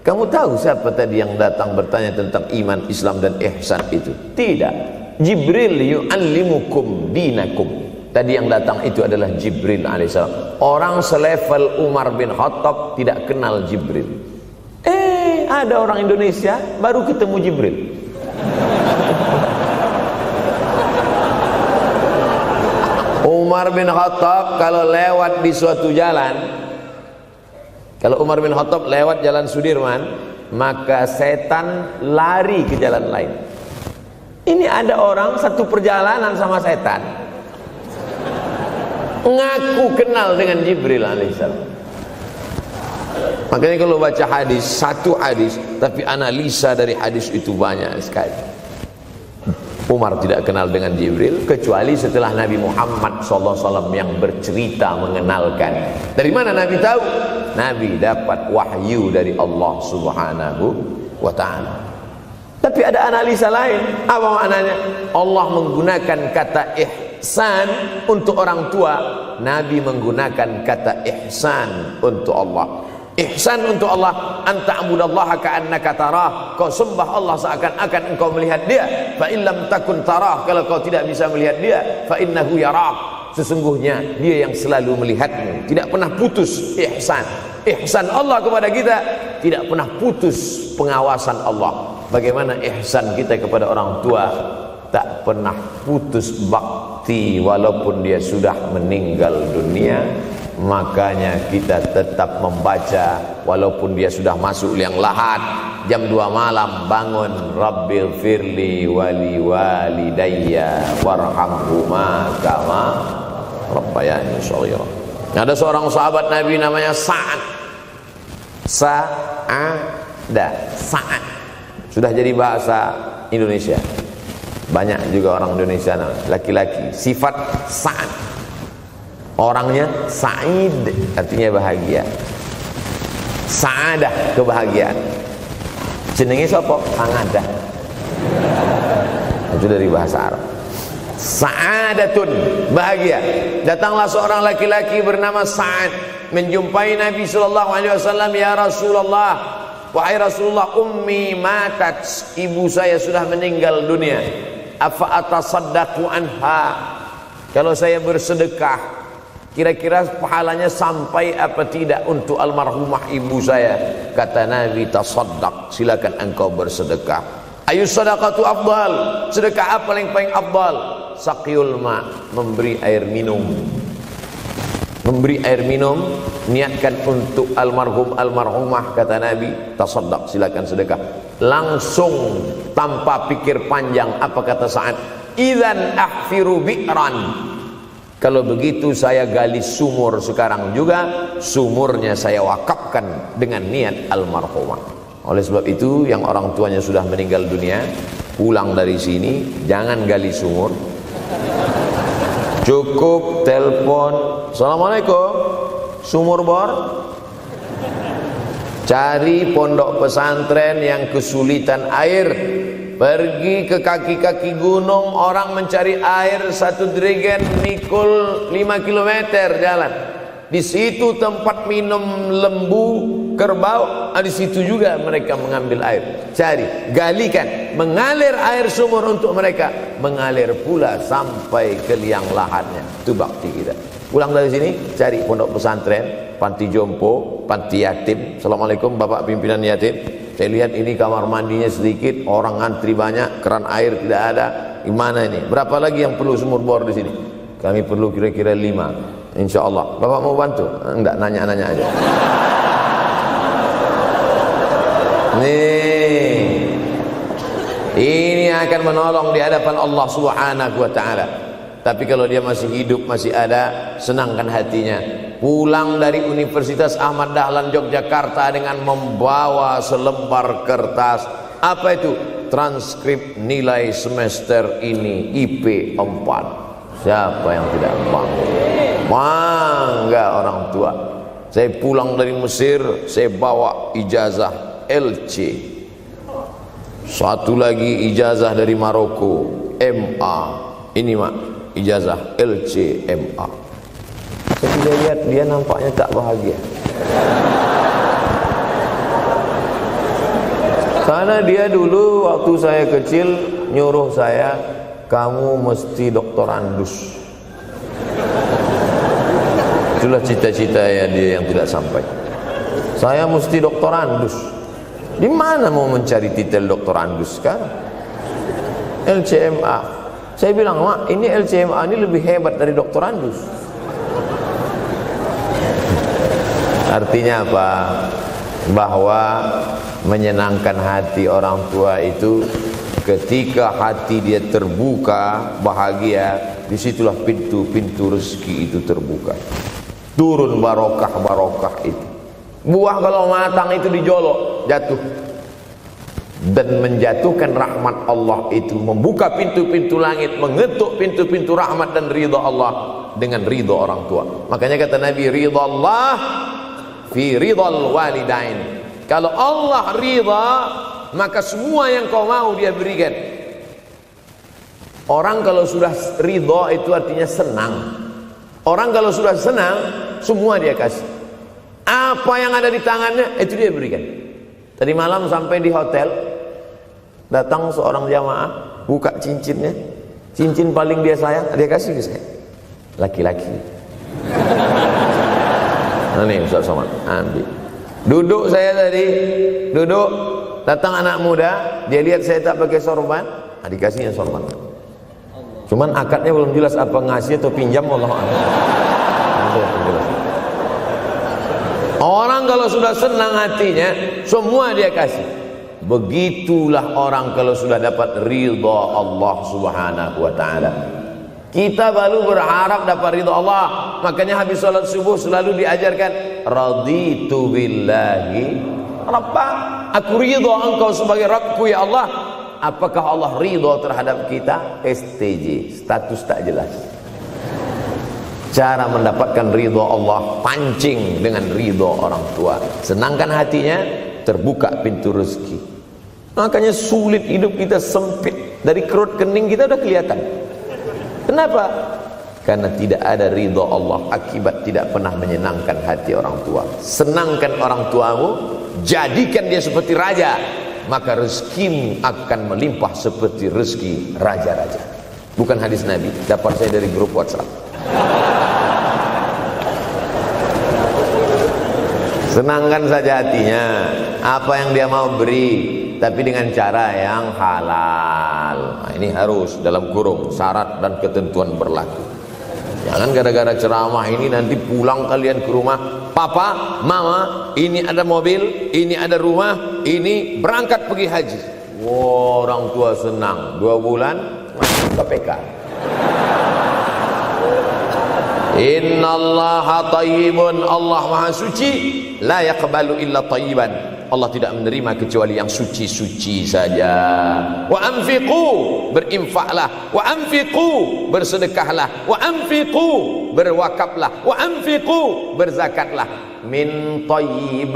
kamu tahu siapa tadi yang datang bertanya tentang iman, Islam dan ihsan itu? Tidak, Jibril yu'allimukum dinakum. Tadi yang datang itu adalah Jibril alaihissalam. Orang selevel Umar bin Khattab tidak kenal Jibril. Ada orang Indonesia baru ketemu Jibril. Umar bin Khattab kalau lewat di suatu jalan, kalau Umar bin Khattab lewat jalan Sudirman, maka setan lari ke jalan lain. Ini ada orang satu perjalanan sama setan, ngaku kenal dengan Jibril alaihissalam. Makanya kalau baca hadis, satu hadis, tapi analisa dari hadis itu banyak sekali. Umar tidak kenal dengan Jibril kecuali setelah Nabi Muhammad SAW yang bercerita mengenalkan. Dari mana Nabi tahu? Nabi dapat wahyu dari Allah Subhanahu wa ta'ala. Tapi ada analisa lain. Apa maknanya? Allah menggunakan kata ihsan untuk orang tua, Nabi menggunakan kata ihsan untuk Allah. Ihsan untuk Allah, anta'budallaha ka'annaka tarah, kau sembah Allah seakan-akan engkau melihat dia. Fa in lam takun tarah, kalau kau tidak bisa melihat dia, fa innahu yarak, sesungguhnya dia yang selalu melihatmu, tidak pernah putus. Ihsan, ihsan Allah kepada kita, tidak pernah putus pengawasan Allah. Bagaimana ihsan kita kepada orang tua? Tak pernah putus bakti walaupun dia sudah meninggal dunia. Makanya kita tetap membaca walaupun dia sudah masuk liang lahat, jam 2 malam bangun, Rabbil firli wali walidayya warhamhuma kama rabbayani shaghira. Ada seorang sahabat Nabi namanya Sa'ad. Sa'ad sudah jadi bahasa Indonesia. Banyak juga orang Indonesia laki-laki sifat Sa'ad. Orangnya Sa'id, artinya bahagia. Sa'adah, kebahagiaan. Jenenge sapa? Sangadah. Itu dari bahasa Arab. Sa'adatun, bahagia. Datanglah seorang laki-laki bernama Sa'ad menjumpai Nabi sallallahu alaihi wasallam. Ya Rasulullah, wahai Rasulullah, ummi matat, ibu saya sudah meninggal dunia. Afa atasaddaqu anha, kalau saya bersedekah kira-kira pahalanya sampai apa tidak untuk almarhumah ibu saya? Kata Nabi, tasaddaq, silakan engkau bersedekah. Ayu sadaqatu afdal, sedekah apa yang paling afdal? Saqiyul ma, memberi air minum. Memberi air minum, niatkan untuk almarhum almarhumah, kata Nabi, tasaddaq, silakan sedekah. Langsung tanpa pikir panjang, apa kata Sa'ad? Idzan ahfiru bi'ran, kalau begitu saya gali sumur sekarang juga, sumurnya saya wakafkan dengan niat almarhumah. Oleh sebab itu, yang orang tuanya sudah meninggal dunia, pulang dari sini jangan gali sumur, cukup telepon, assalamualaikum, sumur bor. Cari pondok pesantren yang kesulitan air, pergi ke kaki-kaki gunung, orang mencari air, satu jerigen mikul 5 km jalan. Di situ tempat minum lembu, kerbau, di situ juga mereka mengambil air. Cari, galikan, mengalir air sumur untuk mereka, mengalir pula sampai ke liang lahatnya. Itu bakti kita. Pulang dari sini, cari pondok pesantren, panti jompo, panti yatim. Assalamualaikum Bapak pimpinan yatim, saya lihat ini kamar mandinya sedikit, orang antri banyak, keran air tidak ada. Gimana ini? Berapa lagi yang perlu sumur bor di sini? Kami perlu kira-kira 5. Insya Allah. Bapak mau bantu? Enggak, nanya-nanya aja. Nih, ini akan menolong di hadapan Allah Subhanahu wa Ta'ala. Tapi kalau dia masih hidup, masih ada, senangkan hatinya. Pulang dari Universitas Ahmad Dahlan Yogyakarta dengan membawa selembar kertas. Apa itu? Transkrip nilai semester ini IP 4. Siapa yang tidak bangga? Bangga orang tua. Saya pulang dari Mesir, saya bawa ijazah LC. Satu lagi ijazah dari Maroko, MA. Ini mak, ijazah LC MA. Saya lihat dia nampaknya tak bahagia. Karena dia dulu waktu saya kecil nyuruh saya, kamu mesti doktorandus. Itulah cita-cita ya dia yang tidak sampai. Saya mesti doktorandus. Di mana mau mencari titel doktorandus kan? LCMA. Saya bilang, mak, ini LCMA ini lebih hebat dari doktorandus. Artinya apa? Bahwa menyenangkan hati orang tua itu ketika hati dia terbuka, bahagia, disitulah pintu-pintu rezeki itu terbuka. Turun barokah-barokah itu. Buah kalau matang itu dijolok, jatuh. Dan menjatuhkan rahmat Allah itu, membuka pintu-pintu langit, mengetuk pintu-pintu rahmat dan ridha Allah dengan ridha orang tua. Makanya kata Nabi, ridha Allah fi ridhal walidain. Kalau Allah ridha, maka semua yang kau mau dia berikan. Orang kalau sudah ridha itu artinya senang. Orang kalau sudah senang, semua dia kasih. Apa yang ada di tangannya, itu dia berikan. Tadi malam sampai di hotel, datang seorang jamaah, buka cincinnya. Cincin paling dia sayang, dia kasih ke saya. Laki-laki. Nah nih Ustaz Somad, ambil. Duduk saya tadi, duduk. Datang anak muda, dia lihat saya tak pakai sorban, dikasihnya sorban. Cuman akadnya belum jelas apa ngasih atau pinjam, Allah a'lam. Orang kalau sudah senang hatinya, semua dia kasih. Begitulah orang kalau sudah dapat ridha Allah Subhanahu wa Ta'ala. Kita baru berharap dapat ridha Allah. Makanya habis salat subuh selalu diajarkan, raditu billahi Rabbah, aku ridha engkau sebagai Rabbku ya Allah. Apakah Allah ridha terhadap kita? STJ, status tak jelas. Cara mendapatkan ridha Allah, pancing dengan ridha orang tua. Senangkan hatinya, terbuka pintu rezeki. Makanya sulit hidup kita, sempit. Dari kerut kening kita udah kelihatan. Kenapa? Karena tidak ada ridha Allah akibat tidak pernah menyenangkan hati orang tua. Senangkan orang tuamu, jadikan dia seperti raja, maka rezekimu akan melimpah seperti rezeki raja-raja. Bukan hadis Nabi, dapat saya dari grup WhatsApp. Senangkan saja hatinya, apa yang dia mau beri, tapi dengan cara yang halal. Nah, ini harus dalam kurung syarat dan ketentuan berlaku. Jangan gara-gara ceramah ini nanti pulang kalian ke rumah, papa, mama, ini ada mobil, ini ada rumah, ini berangkat pergi haji. Wow, orang tua senang, 2 bulan masuk KPK. Innallaha thayyibun, Allah maha suci, la yaqbalu illa thayyiban. Allah tidak menerima kecuali yang suci-suci saja. Wa anfiqu, berinfaklah. Wa anfiqu, bersedekahlah. Wa anfiqu, berwakaflah. Wa anfiqu, berzakatlah. Min thayyibat,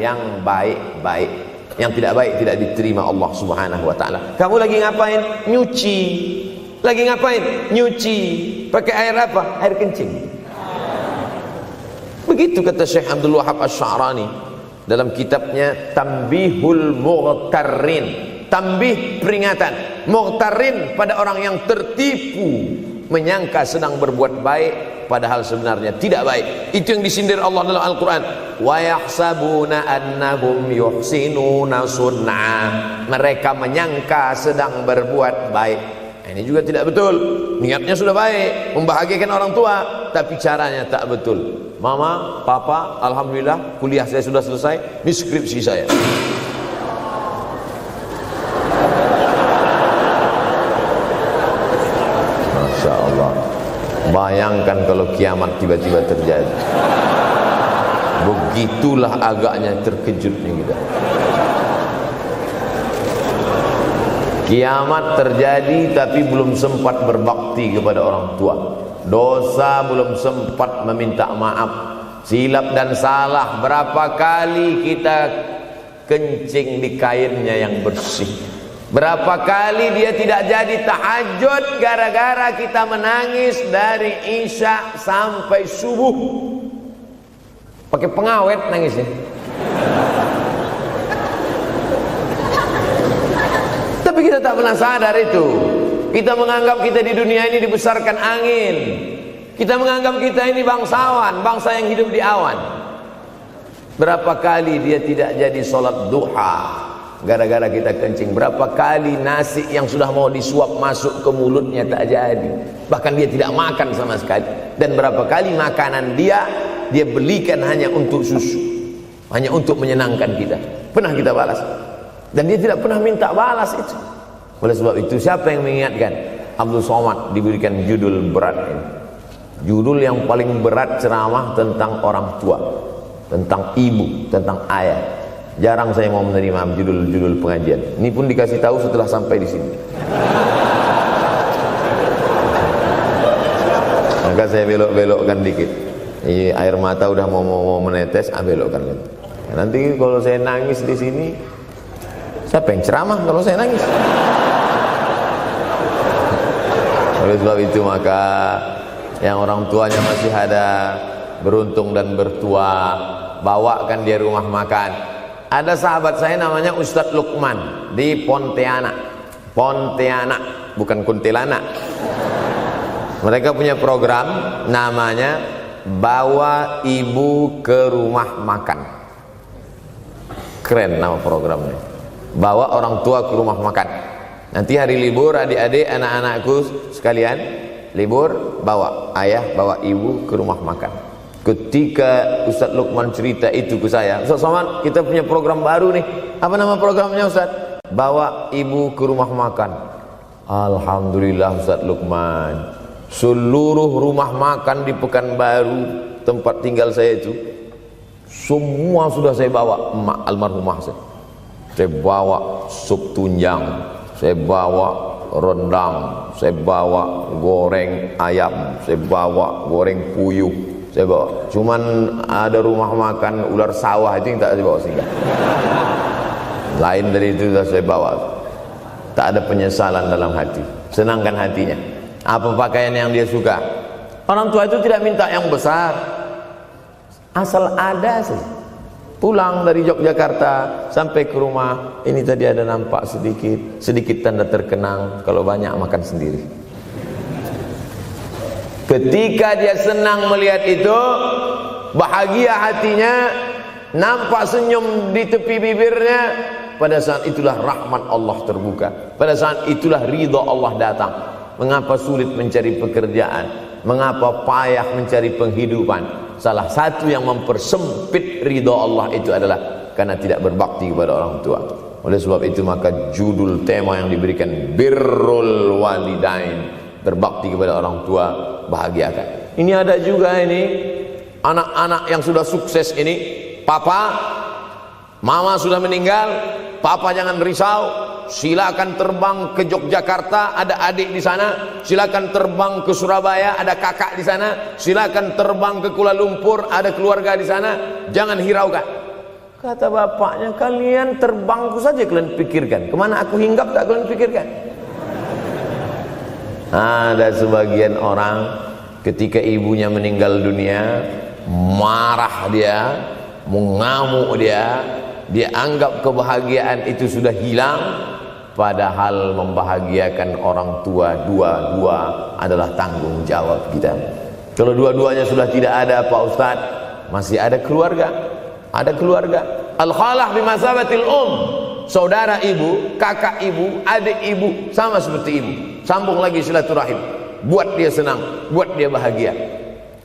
yang baik-baik. Yang tidak baik tidak diterima Allah Subhanahu wa taala. Kamu lagi ngapain? Nyuci. Lagi ngapain? Nyuci. Pakai air apa? Air kencing. Begitu kata Syekh Abdul Wahab Asy-Sya'rani dalam kitabnya Tanbihul Mughtarrin. Tanbih, peringatan. Mughtarrin, pada orang yang tertipu, menyangka sedang berbuat baik padahal sebenarnya tidak baik. Itu yang disindir Allah dalam Al-Quran. Wa yahsabuna annahum yuhsinuna sun'a. Mereka menyangka sedang berbuat baik. Ini juga tidak betul. Niatnya sudah baik, membahagiakan orang tua, tapi caranya tak betul. Mama, papa, alhamdulillah kuliah saya sudah selesai, ini skripsi saya. Masya Allah. Bayangkan kalau kiamat tiba-tiba terjadi. Begitulah agaknya terkejutnya kita. Kiamat terjadi tapi belum sempat berbakti kepada orang tua. Dosa belum sempat meminta maaf. Silap dan salah berapa kali kita kencing di kainnya yang bersih. Berapa kali dia tidak jadi tahajud gara-gara kita menangis dari Isya sampai subuh. Pakai pengawet nangisnya. Tapi kita tak pernah sadar itu. Kita menganggap kita di dunia ini dibesarkan angin. Kita menganggap kita ini bangsawan, bangsa yang hidup di awan. Berapa kali dia tidak jadi sholat duha gara-gara kita kencing. Berapa kali nasi yang sudah mau disuap masuk ke mulutnya tak jadi. Bahkan dia tidak makan sama sekali. Dan berapa kali makanan dia belikan hanya untuk susu, hanya untuk menyenangkan kita. Pernah kita balas. Dan dia tidak pernah minta balas itu. Oleh sebab itu, siapa yang mengingatkan? Abdul Somad diberikan judul berat ini. Judul yang paling berat ceramah tentang orang tua, tentang ibu, tentang ayah. Jarang saya mau menerima judul-judul pengajian. Ini pun dikasih tahu setelah sampai di sini. Maka saya belok-belokkan dikit. Ini air mata udah mau menetes, belokkan lagi. Nanti kalau saya nangis di sini, siapa yang ceramah kalau saya nangis? Oleh sebab itu maka yang orang tuanya masih ada, beruntung dan bertua, bawakan dia rumah makan. Ada sahabat saya namanya Ustadz Lukman di Pontianak. Pontianak, bukan Kuntilanak. Mereka punya program namanya Bawa Ibu ke Rumah Makan. Keren nama programnya. Bawa orang tua ke rumah makan. Nanti hari libur adik-adik anak-anakku sekalian libur, bawa ayah, bawa ibu ke rumah makan. Ketika Ustadz Lukman cerita itu ke saya, Ustadz Somad, kita punya program baru nih. Apa nama programnya Ustadz? Bawa ibu ke rumah makan. Alhamdulillah Ustadz Lukman, seluruh rumah makan di Pekanbaru tempat tinggal saya itu semua sudah saya bawa. Emak almarhumah saya bawa sup tunjang, saya bawa rendang, saya bawa goreng ayam, saya bawa goreng puyuh, saya bawa. Cuman ada rumah makan ular sawah itu yang tak saya bawa singgah. Lain dari itu sudah saya bawa. tak ada penyesalan dalam hati, senangkan hatinya. Apa pakaian yang dia suka. Orang tua itu tidak minta yang besar, asal ada saja. Pulang dari Yogyakarta sampai ke rumah, ini tadi ada nampak sedikit tanda terkenang, kalau banyak makan sendiri. Ketika dia senang melihat itu, bahagia hatinya, nampak senyum di tepi bibirnya, pada saat itulah rahmat Allah terbuka, pada saat itulah ridha Allah datang. Mengapa sulit mencari pekerjaan, mengapa payah mencari penghidupan? Salah satu yang mempersempit ridha Allah itu adalah karena tidak berbakti kepada orang tua. Oleh sebab itu maka judul tema yang diberikan birrul walidain, berbakti kepada orang tua, bahagiakan. Ini ada juga ini anak-anak yang sudah sukses ini, papa, mama sudah meninggal, papa jangan risau, silakan terbang ke Yogyakarta, ada adik di sana, silakan terbang ke Surabaya, ada kakak di sana, silakan terbang ke Kuala Lumpur, ada keluarga di sana, jangan hiraukan. Kata bapaknya, kalian terbangku saja kalian pikirkan, kemana aku hinggap tak kalian pikirkan. Ada sebagian orang ketika ibunya meninggal dunia, marah dia, mengamuk dia anggap kebahagiaan itu sudah hilang, padahal membahagiakan orang tua dua-dua adalah tanggung jawab kita. Kalau dua-duanya sudah tidak ada Pak Ustadz, masih ada keluarga, al-khalah bimasabatil saudara ibu, kakak ibu, adik ibu, sama seperti ibu, sambung lagi silaturahim, buat dia senang, buat dia bahagia.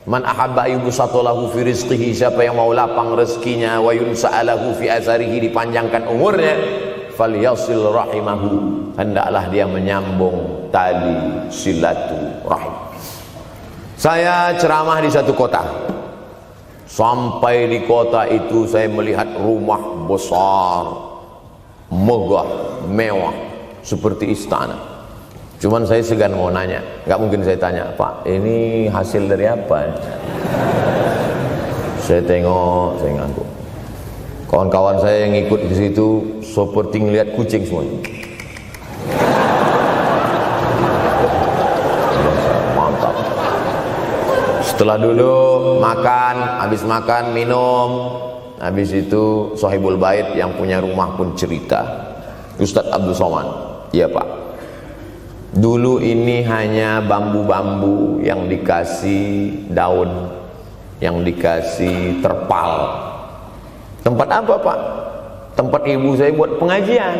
Man ahabba yubsatalahu fi rizqihi, siapa yang mau lapang rezekinya, wa yunsa'alahu fi asarihi, dipanjangkan umurnya, falyasil rahimahu, hendaklah dia menyambung tali silaturahim. Saya ceramah di satu kota. Sampai di kota itu saya melihat rumah besar, megah, mewah, seperti istana. Cuman saya segan mau nanya, nggak mungkin saya tanya, Pak, ini hasil dari apa? Saya tengok, saya ngangguk. Kawan-kawan saya yang ikut di situ seperti ngelihat kucing semuanya. Mantap. Setelah duduk, makan, habis makan, minum, habis itu Sohibul Bait yang punya rumah pun cerita, Ustadz Abdul Somad, iya Pak, dulu ini hanya bambu-bambu yang dikasih daun, yang dikasih terpal. Tempat apa Pak? Tempat ibu saya buat pengajian.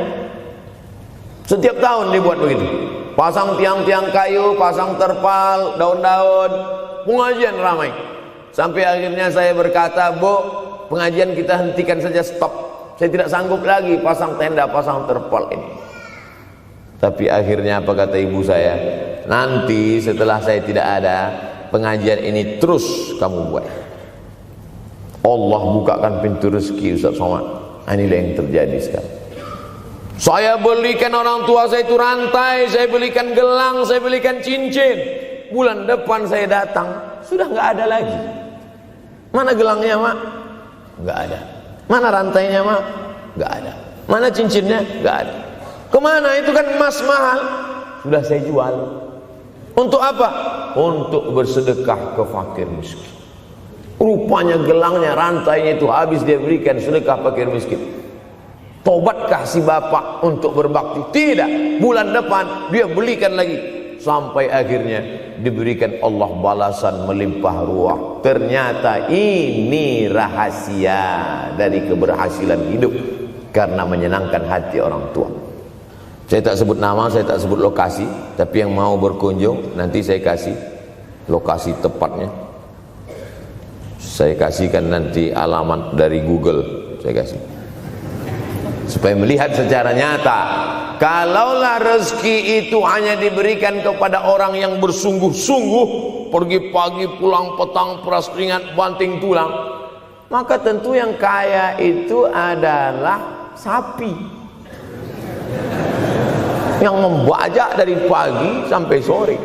Setiap tahun dibuat begitu, pasang tiang-tiang kayu, pasang terpal, daun-daun, pengajian ramai. Sampai akhirnya saya berkata, Bu, pengajian kita hentikan saja, stop. Saya tidak sanggup lagi pasang tenda, pasang terpal ini. Tapi akhirnya apa kata ibu saya? Nanti setelah saya tidak ada, pengajian ini terus kamu buat. Allah bukakan pintu rezeki Ustaz Somad. Inilah yang terjadi sekarang. Saya belikan orang tua saya itu rantai, saya belikan gelang, saya belikan cincin. Bulan depan saya datang, sudah nggak ada lagi. Mana gelangnya Mak? Nggak ada. Mana rantainya Mak? Nggak ada. Mana cincinnya? Nggak ada. Kemana? Itu kan emas mahal. Sudah saya jual. Untuk apa? Untuk bersedekah ke fakir miskin. Rupanya gelangnya, rantainya itu habis dia berikan sedekah fakir miskin. Tobatkah si bapak untuk berbakti? Tidak. Bulan depan dia belikan lagi. Sampai akhirnya diberikan Allah balasan melimpah ruah. Ternyata ini rahasia dari keberhasilan hidup, karena menyenangkan hati orang tua. Saya tak sebut nama, saya tak sebut lokasi, tapi yang mau berkunjung nanti saya kasih lokasi tepatnya. Saya kasihkan nanti alamat dari Google, saya kasih, supaya melihat secara nyata. Kalaulah rezeki itu hanya diberikan kepada orang yang bersungguh-sungguh, pergi pagi pulang petang, peras keringat, banting tulang, maka tentu yang kaya itu adalah sapi yang membajak dari pagi sampai sore.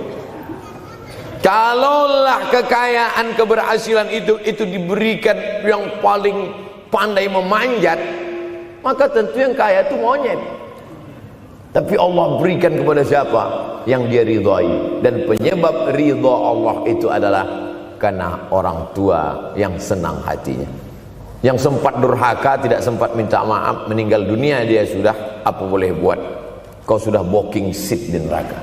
Kalaulah kekayaan, keberhasilan itu diberikan yang paling pandai memanjat, maka tentu yang kaya itu monyet. Tapi Allah berikan kepada siapa yang dia ridhai. Dan penyebab ridha Allah itu adalah karena orang tua yang senang hatinya. Yang sempat durhaka, tidak sempat minta maaf, meninggal dunia dia sudah, apa boleh buat? Kau sudah booking seat di neraka.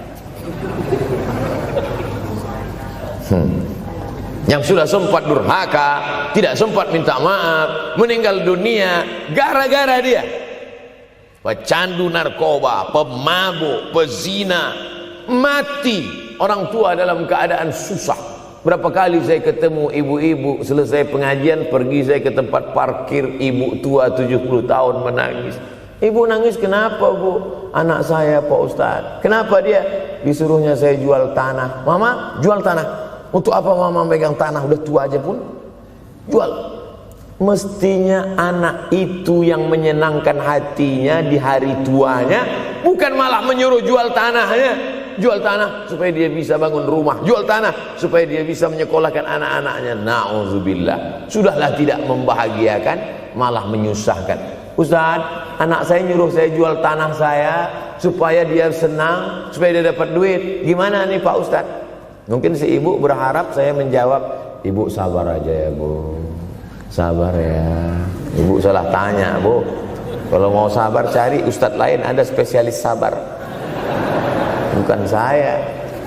Yang sudah sempat durhaka, tidak sempat minta maaf, meninggal dunia gara-gara dia pecandu narkoba, pemabuk, pezina, mati. Orang tua dalam keadaan susah. Berapa kali saya ketemu ibu-ibu selesai pengajian, pergi saya ke tempat parkir, ibu tua 70 tahun menangis. Ibu nangis kenapa bu? Anak saya Pak Ustadz. Kenapa dia? Disuruhnya saya jual tanah. Mama jual tanah. Untuk apa mama megang tanah? Udah tua aja pun jual. Mestinya anak itu yang menyenangkan hatinya di hari tuanya, bukan malah menyuruh jual tanahnya. Jual tanah supaya dia bisa bangun rumah, jual tanah supaya dia bisa menyekolahkan anak-anaknya. Na'udzubillah. Sudahlah tidak membahagiakan, malah menyusahkan. Ustaz, anak saya nyuruh saya jual tanah saya supaya dia senang, supaya dia dapat duit. Gimana nih Pak Ustaz? Mungkin si ibu berharap saya menjawab, ibu sabar aja ya bu, sabar ya. Ibu salah tanya bu. Kalau mau sabar cari ustadz lain, ada spesialis sabar, bukan saya.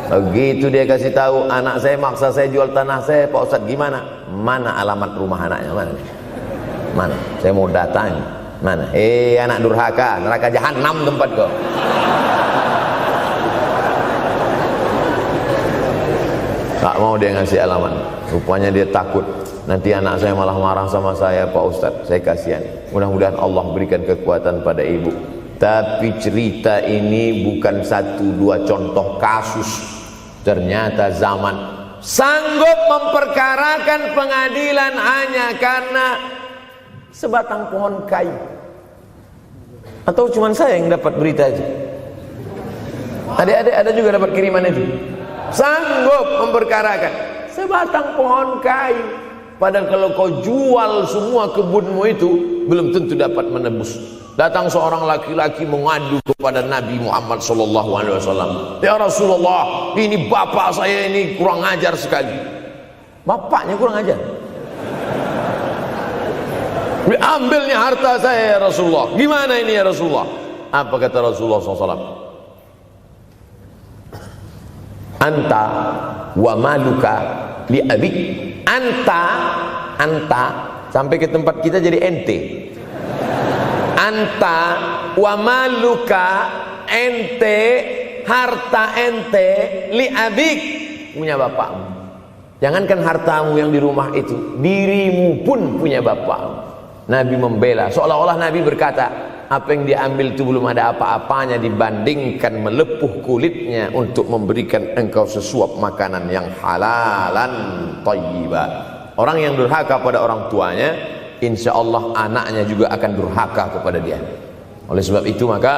Begitu dia kasih tahu, anak saya maksa saya jual tanah saya, Pak Ustadz gimana? Mana alamat rumah anaknya? Mana? Mana? Saya mau datang. Mana? Anak durhaka, neraka jahanam tempat kau. Tak mau dia ngasih alamat. Rupanya dia takut nanti anak saya malah marah sama saya, Pak Ustadz. Saya kasihan. Mudah-mudahan Allah berikan kekuatan pada ibu. Tapi cerita ini bukan satu dua contoh kasus. Ternyata zaman sanggup memperkarakan pengadilan hanya karena sebatang pohon kayu. Atau cuma saya yang dapat berita itu? Adik-adik ada juga dapat kiriman itu? Sanggup memperkarakan sebatang pohon kayu. Padahal kalau kau jual semua kebunmu itu, belum tentu dapat menebus. Datang seorang laki-laki mengadu kepada Nabi Muhammad SAW. Ya Rasulullah, ini bapak saya ini kurang ajar sekali. Bapaknya kurang ajar? Diambilnya harta saya ya Rasulullah. Gimana ini ya Rasulullah? Apa kata Rasulullah SAW? Anta wa maluka li abik. Anta sampai ke tempat kita jadi ente. Anta wa maluka, ente, harta ente, li abik, punya bapakmu. Jangankan hartamu yang di rumah itu, dirimu pun punya bapakmu. Nabi membela, seolah-olah Nabi berkata, apa yang diambil itu belum ada apa-apanya dibandingkan melepuh kulitnya untuk memberikan engkau sesuap makanan yang halalan thayyibah. Orang yang durhaka pada orang tuanya, insya Allah anaknya juga akan durhaka kepada dia. Oleh sebab itu maka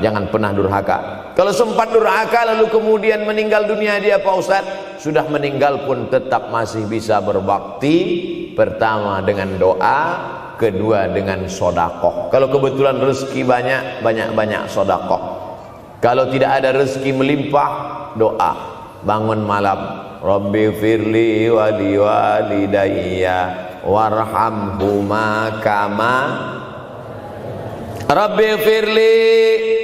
jangan pernah durhaka. Kalau sempat durhaka lalu kemudian meninggal dunia dia Pak Ustaz, sudah meninggal pun tetap masih bisa berbakti. Pertama dengan doa, kedua dengan sodakoh. Kalau kebetulan rezeki banyak sodakoh. Kalau tidak ada rezeki melimpah, doa. Bangun malam, Rabbi firli wali walidayya warhamhuma kama Rabbi firli,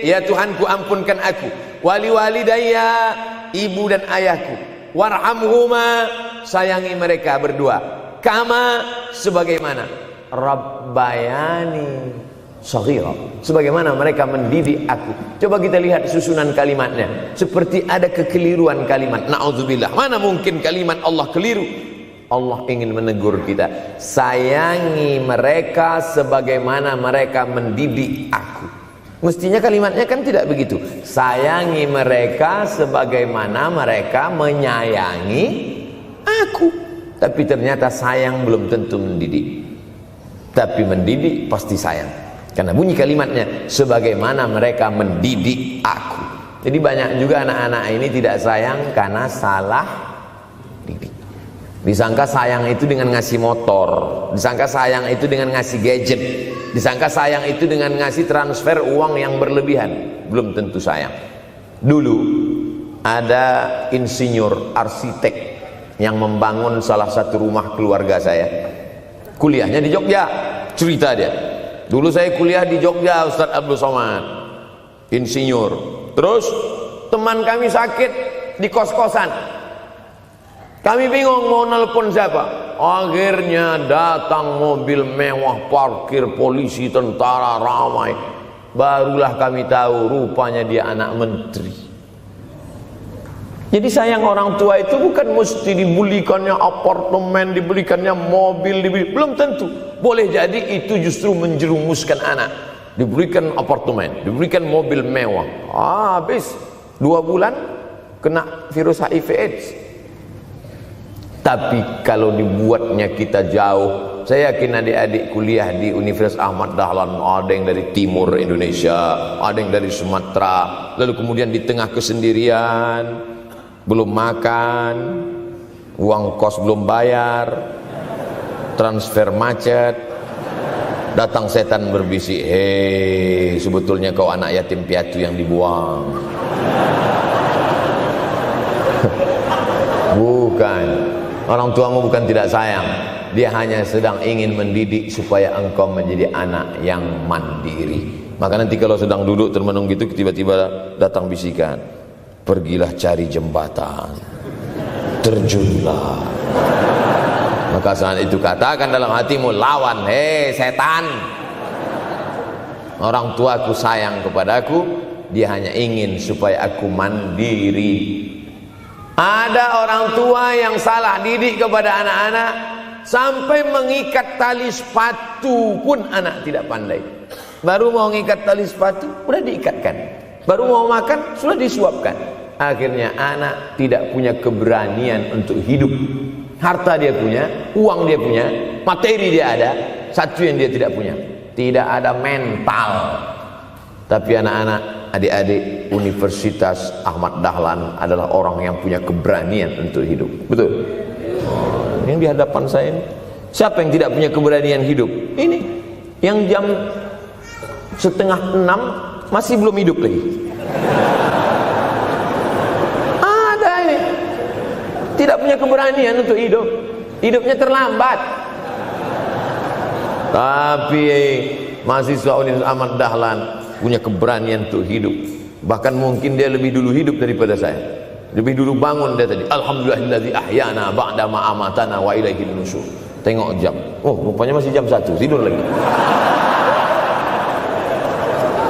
ya Tuhanku ampunkan aku, wali walidayya, ibu dan ayahku, warhamhuma, sayangi mereka berdua, kama, sebagaimana Rabbayani shaghira, sebagaimana mereka mendidik aku. Coba kita lihat susunan kalimatnya, seperti ada kekeliruan kalimat. Na'udzubillah, mana mungkin kalimat Allah keliru. Allah ingin menegur kita, sayangi mereka sebagaimana mereka mendidik aku. Mestinya kalimatnya kan tidak begitu, sayangi mereka sebagaimana mereka menyayangi aku. Tapi ternyata sayang belum tentu mendidik, tapi mendidik pasti sayang. Karena bunyi kalimatnya, sebagaimana mereka mendidik aku. Jadi banyak juga anak-anak ini tidak sayang karena salah didik. Disangka sayang itu dengan ngasih motor, disangka sayang itu dengan ngasih gadget, Disangka sayang itu dengan ngasih transfer uang yang berlebihan. Belum tentu sayang. Dulu ada insinyur arsitek yang membangun salah satu rumah keluarga saya. Kuliahnya di Jogja. Cerita dia, dulu saya kuliah di Jogja, Ustadz Abdul Somad, insinyur. Terus teman kami sakit di kos-kosan. Kami bingung mau nelpon siapa. Akhirnya datang mobil mewah, parkir polisi, tentara, ramai. Barulah kami tahu rupanya dia anak menteri. Jadi sayang orang tua itu bukan mesti dibelikannya apartemen, dibelikannya mobil, belum tentu. Boleh jadi itu justru menjerumuskan anak. Diberikan apartemen, diberikan mobil mewah. Habis 2 bulan kena virus HIV AIDS. Tapi kalau dibuatnya kita jauh, saya yakin adik-adik kuliah di Universitas Ahmad Dahlan, ada yang dari timur Indonesia, ada yang dari Sumatera, lalu kemudian di tengah kesendirian, belum makan, uang kos belum bayar, transfer macet, datang setan berbisik, hei, sebetulnya kau anak yatim piatu yang dibuang. Bukan, orang tuamu bukan tidak sayang, dia hanya sedang ingin mendidik supaya engkau menjadi anak yang mandiri. Maka nanti kalau sedang duduk termenung gitu, tiba-tiba datang bisikan, pergilah cari jembatan, terjunlah. Maka saat itu katakan dalam hatimu, lawan, hei setan. Orang tuaku sayang kepadaku, dia hanya ingin supaya aku mandiri. Ada orang tua yang salah didik kepada anak-anak, sampai mengikat tali sepatu pun anak tidak pandai. Baru mau mengikat tali sepatu, sudah diikatkan. Baru mau makan, sudah disuapkan. Akhirnya anak tidak punya keberanian untuk hidup. Harta dia punya, uang dia punya, materi dia ada, satu yang dia tidak punya, tidak ada mental. Tapi anak-anak, adik-adik Universitas Ahmad Dahlan adalah orang yang punya keberanian untuk hidup. Betul? Yang di hadapan saya ini, siapa yang tidak punya keberanian hidup? Ini yang jam 5:30 masih belum hidup lagi. Ada ini tidak punya keberanian untuk hidup, hidupnya terlambat. Tapi mahasiswa Universitas Ahmad Dahlan punya keberanian untuk hidup. Bahkan mungkin dia lebih dulu hidup daripada saya. Lebih dulu bangun dia tadi. Alhamdulillahillazi ahyana ba'da ma amatana wa ilaihin nusyur. Tengok jam. Oh, rupanya masih jam 1, tidur lagi.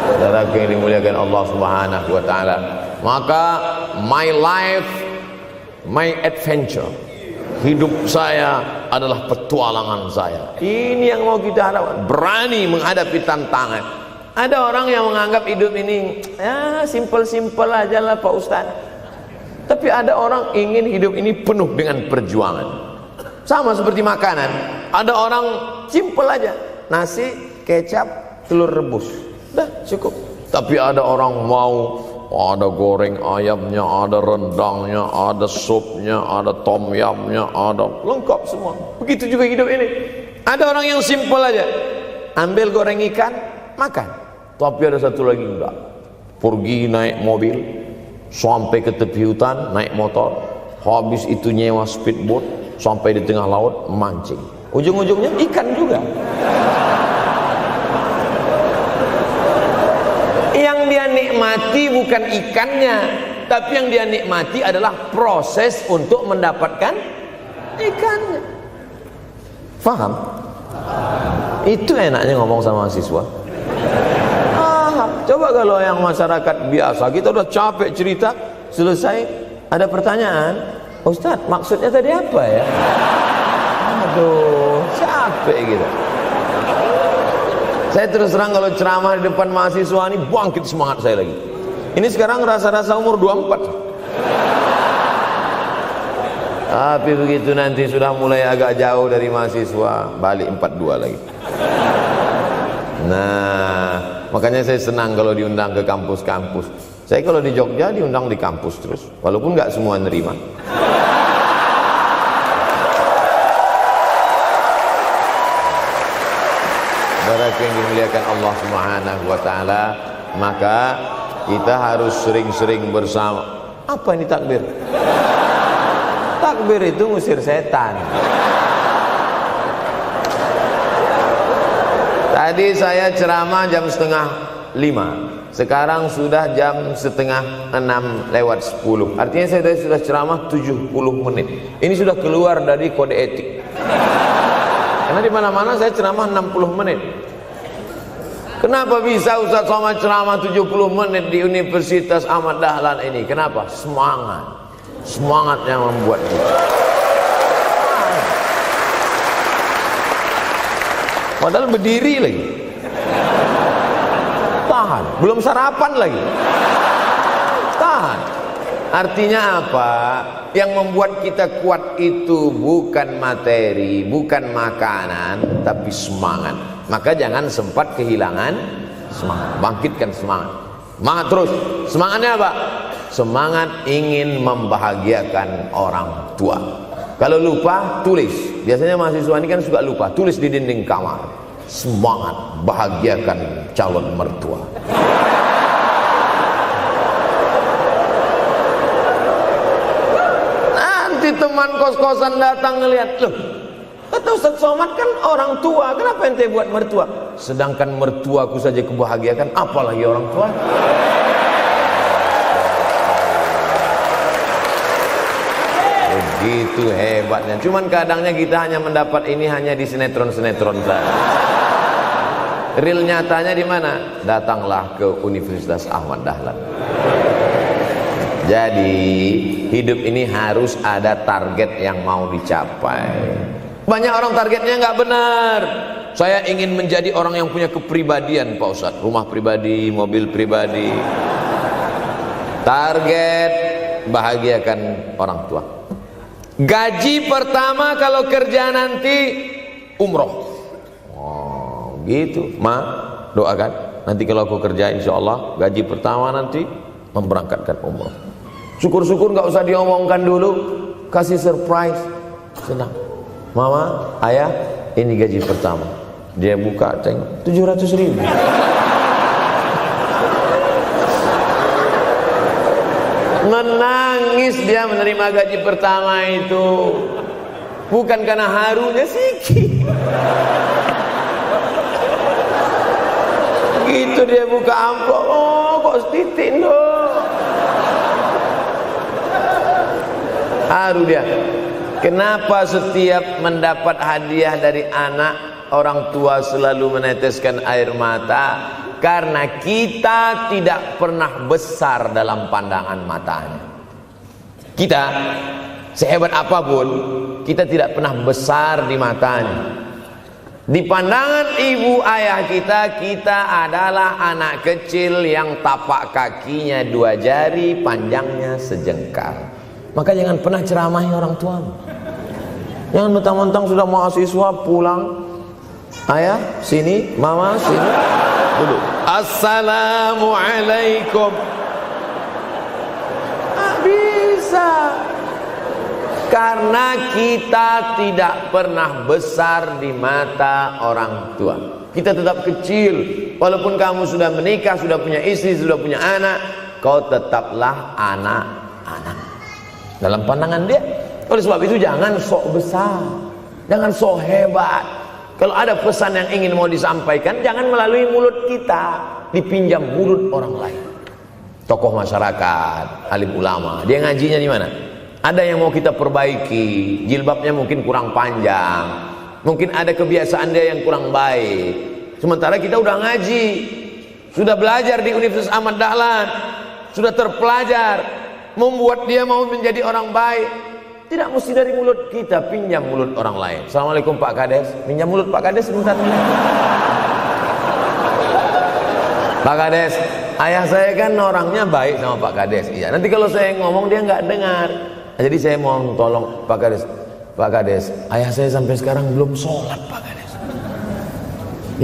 Saudaraku yang dimuliakan Allah Subhanahu wa taala. Maka my life, my adventure. Hidup saya adalah petualangan saya. Ini yang mau kita harapkan. Berani menghadapi tantangan. Ada orang yang menganggap hidup ini ya simpel-simpel aja lah Pak Ustaz. Tapi ada orang ingin hidup ini penuh dengan perjuangan. Sama seperti makanan. Ada orang simpel aja, nasi, kecap, telur rebus, dah cukup. Tapi ada orang mau ada goreng ayamnya, ada rendangnya, ada supnya, ada tom yumnya, ada lengkap semua. Begitu juga hidup ini. Ada orang yang simpel aja, ambil goreng ikan, makan. Tapi ada satu lagi enggak, pergi naik mobil sampai ke tepi hutan, naik motor, habis itu nyewa speedboat sampai di tengah laut mancing, ujung-ujungnya ikan juga. Yang dia nikmati bukan ikannya, tapi yang dia nikmati adalah proses untuk mendapatkan ikannya. Faham? Itu enaknya ngomong sama mahasiswa. Coba kalau yang masyarakat biasa, kita udah capek cerita, selesai ada pertanyaan, Ustaz maksudnya tadi apa ya? Aduh, capek gitu. Saya terus terang kalau ceramah di depan mahasiswa ini bangkit semangat saya lagi. Ini sekarang rasa-rasa umur 24. Tapi begitu nanti sudah mulai agak jauh dari mahasiswa, balik 42 lagi. Nah, makanya saya senang kalau diundang ke kampus-kampus. Saya kalau di Jogja diundang di kampus terus, walaupun nggak semua nerima. Saudaraku yang dimuliakan Allah Subhanahu wa taala, maka kita harus sering-sering bersama. Apa ini takbir? Takbir itu ngusir setan. Tadi saya ceramah jam 4:30. Sekarang sudah jam 5:30 Artinya saya sudah ceramah 70 menit. Ini sudah keluar dari kode etik. Karena di mana-mana saya ceramah 60 menit. Kenapa bisa Ustaz Somad ceramah 70 menit di Universitas Ahmad Dahlan ini? Kenapa? Semangat yang membuat kita. Padahal berdiri lagi. Tahan, belum sarapan lagi. Tahan. Artinya apa? Yang membuat kita kuat itu bukan materi, bukan makanan, tapi semangat. Maka jangan sempat kehilangan semangat. Bangkitkan semangat. Semangat terus. Semangatnya apa? Semangat ingin membahagiakan orang tua. Kalau lupa, tulis. Biasanya mahasiswa ini kan suka lupa. Tulis di dinding kamar. Semangat bahagiakan calon mertua. Teman kos-kosan datang ngelihat, loh, kata Ustaz Somad kan orang tua, kenapa ente buat mertua? Sedangkan mertuaku saja kebahagiakan, apalagi orang tua. Begitu hebatnya. Cuman kadangnya kita hanya mendapat ini hanya di sinetron-sinetron saja. Real nyatanya di mana? Datanglah ke Universitas Ahmad Dahlan. Jadi hidup ini harus ada target yang mau dicapai. Banyak orang targetnya nggak benar. Saya ingin menjadi orang yang punya kepribadian, Pak Ustadz. Rumah pribadi, mobil pribadi. Target bahagiakan orang tua. Gaji pertama kalau kerja nanti umroh. Oh, gitu. Ma, doakan. Nanti kalau aku kerja insya Allah gaji pertama nanti memberangkatkan umroh. Syukur-syukur nggak usah diomongkan dulu, kasih surprise, senang. Mama, ayah, ini gaji pertama. Dia buka, tengok 700.000. Menangis dia menerima gaji pertama itu, bukan karena harunya sikit. Gitu dia buka amplop, oh kok setitik dong. Haru dia. Kenapa setiap mendapat hadiah dari anak, orang tua selalu meneteskan air mata? Karena kita tidak pernah besar dalam pandangan matanya. Kita sehebat apapun, kita tidak pernah besar di matanya. Di pandangan ibu ayah kita, kita adalah anak kecil yang tapak kakinya 2 jari, panjangnya sejengkal. Maka jangan pernah ceramahi orang tuamu. Jangan mentang-mentang sudah mahasiswa pulang, ayah sini, mama sini, duduk. Assalamualaikum. Bisa. Karena kita tidak pernah besar di mata orang tua. Kita tetap kecil. Walaupun kamu sudah menikah, sudah punya istri, sudah punya anak, kau tetaplah anak-anak dalam pandangan dia. Oleh sebab itu jangan sok besar, jangan sok hebat. Kalau ada pesan yang ingin mau disampaikan, jangan melalui mulut kita, dipinjam mulut orang lain. Tokoh masyarakat, alim ulama, dia ngajinya di mana? Ada yang mau kita perbaiki, jilbabnya mungkin kurang panjang, mungkin ada kebiasaan dia yang kurang baik. Sementara kita udah ngaji, sudah belajar di Universitas Ahmad Dahlan, sudah terpelajar. Membuat dia mau menjadi orang baik tidak mesti dari mulut kita, pinjam mulut orang lain. Assalamualaikum Pak Kades, pinjam mulut Pak Kades sebentar. Pak Kades, ayah saya kan orangnya baik sama Pak Kades. Iya, nanti kalau saya ngomong dia nggak dengar. Jadi saya mau tolong Pak Kades. Pak Kades, ayah saya sampai sekarang belum sholat Pak Kades.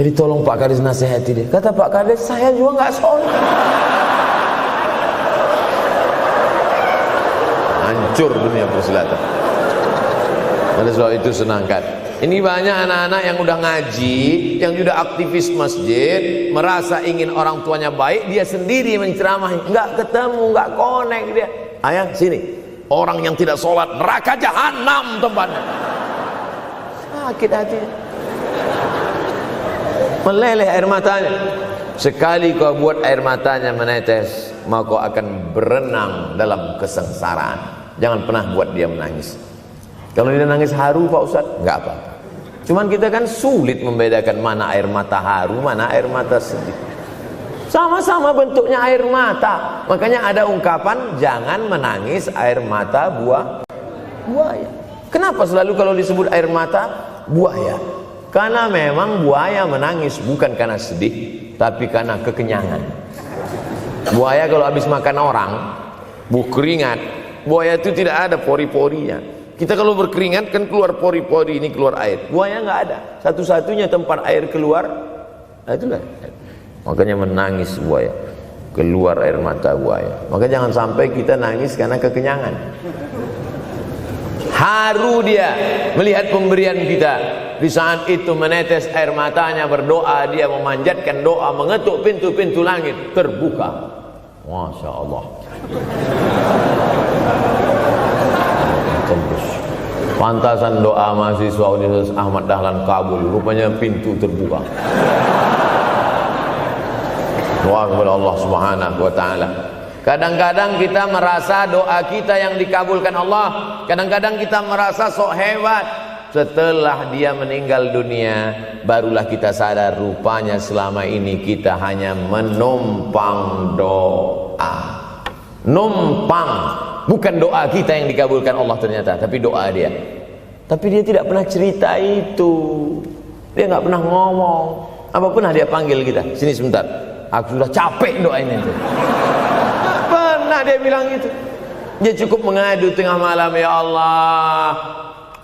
Jadi tolong Pak Kades nasihati dia. Kata Pak Kades, saya juga nggak sholat. Hancur dunia persilatan. Oleh sebab itu senangkan Ini banyak anak-anak yang udah ngaji, yang sudah aktivis masjid, merasa ingin orang tuanya baik, dia sendiri menceramahi, nggak ketemu, nggak connect dia. Ayah sini, orang yang tidak sholat neraka jahanam tempatnya. Sakit hati, meleleh air matanya. Sekali kau buat air matanya menetes, maka kau akan berenang dalam kesengsaraan. Jangan pernah buat dia menangis. Kalau dia nangis haru Pak Ustaz, nggak apa-apa. Cuman kita kan sulit membedakan mana air mata haru, mana air mata sedih. Sama-sama bentuknya air mata. Makanya ada ungkapan jangan menangis air mata buaya. Kenapa selalu kalau disebut air mata buaya? Karena memang buaya menangis bukan karena sedih, tapi karena kekenyangan. Buaya kalau habis makan orang, keringat, buaya itu tidak ada pori-porinya. Kita kalau berkeringat kan keluar pori-pori, ini keluar air. Buaya nggak ada. Satu-satunya tempat air keluar, nah itulah. Makanya menangis buaya, keluar air mata buaya. Maka jangan sampai kita nangis karena kekenyangan. Haru dia melihat pemberian kita. Di saat itu menetes air matanya, berdoa, dia memanjatkan doa, mengetuk pintu-pintu langit, terbuka. Masya Allah. Tembus. Pantasan doa mahasiswa Universitas Ahmad Dahlan kabul, rupanya pintu terbuka. Doa kepada Allah Subhanahu wa taala. Kadang-kadang kita merasa doa kita yang dikabulkan Allah, kadang-kadang kita merasa sok hebat. Setelah dia meninggal dunia, barulah kita sadar rupanya selama ini kita hanya menumpang doa. Numpang, bukan doa kita yang dikabulkan Allah ternyata, tapi doa dia. Tapi dia tidak pernah cerita itu, dia nggak pernah ngomong. Apa pernah dia panggil kita, sini sebentar, aku sudah capek doain itu. Pernah dia bilang itu. Dia cukup mengadu tengah malam, ya Allah,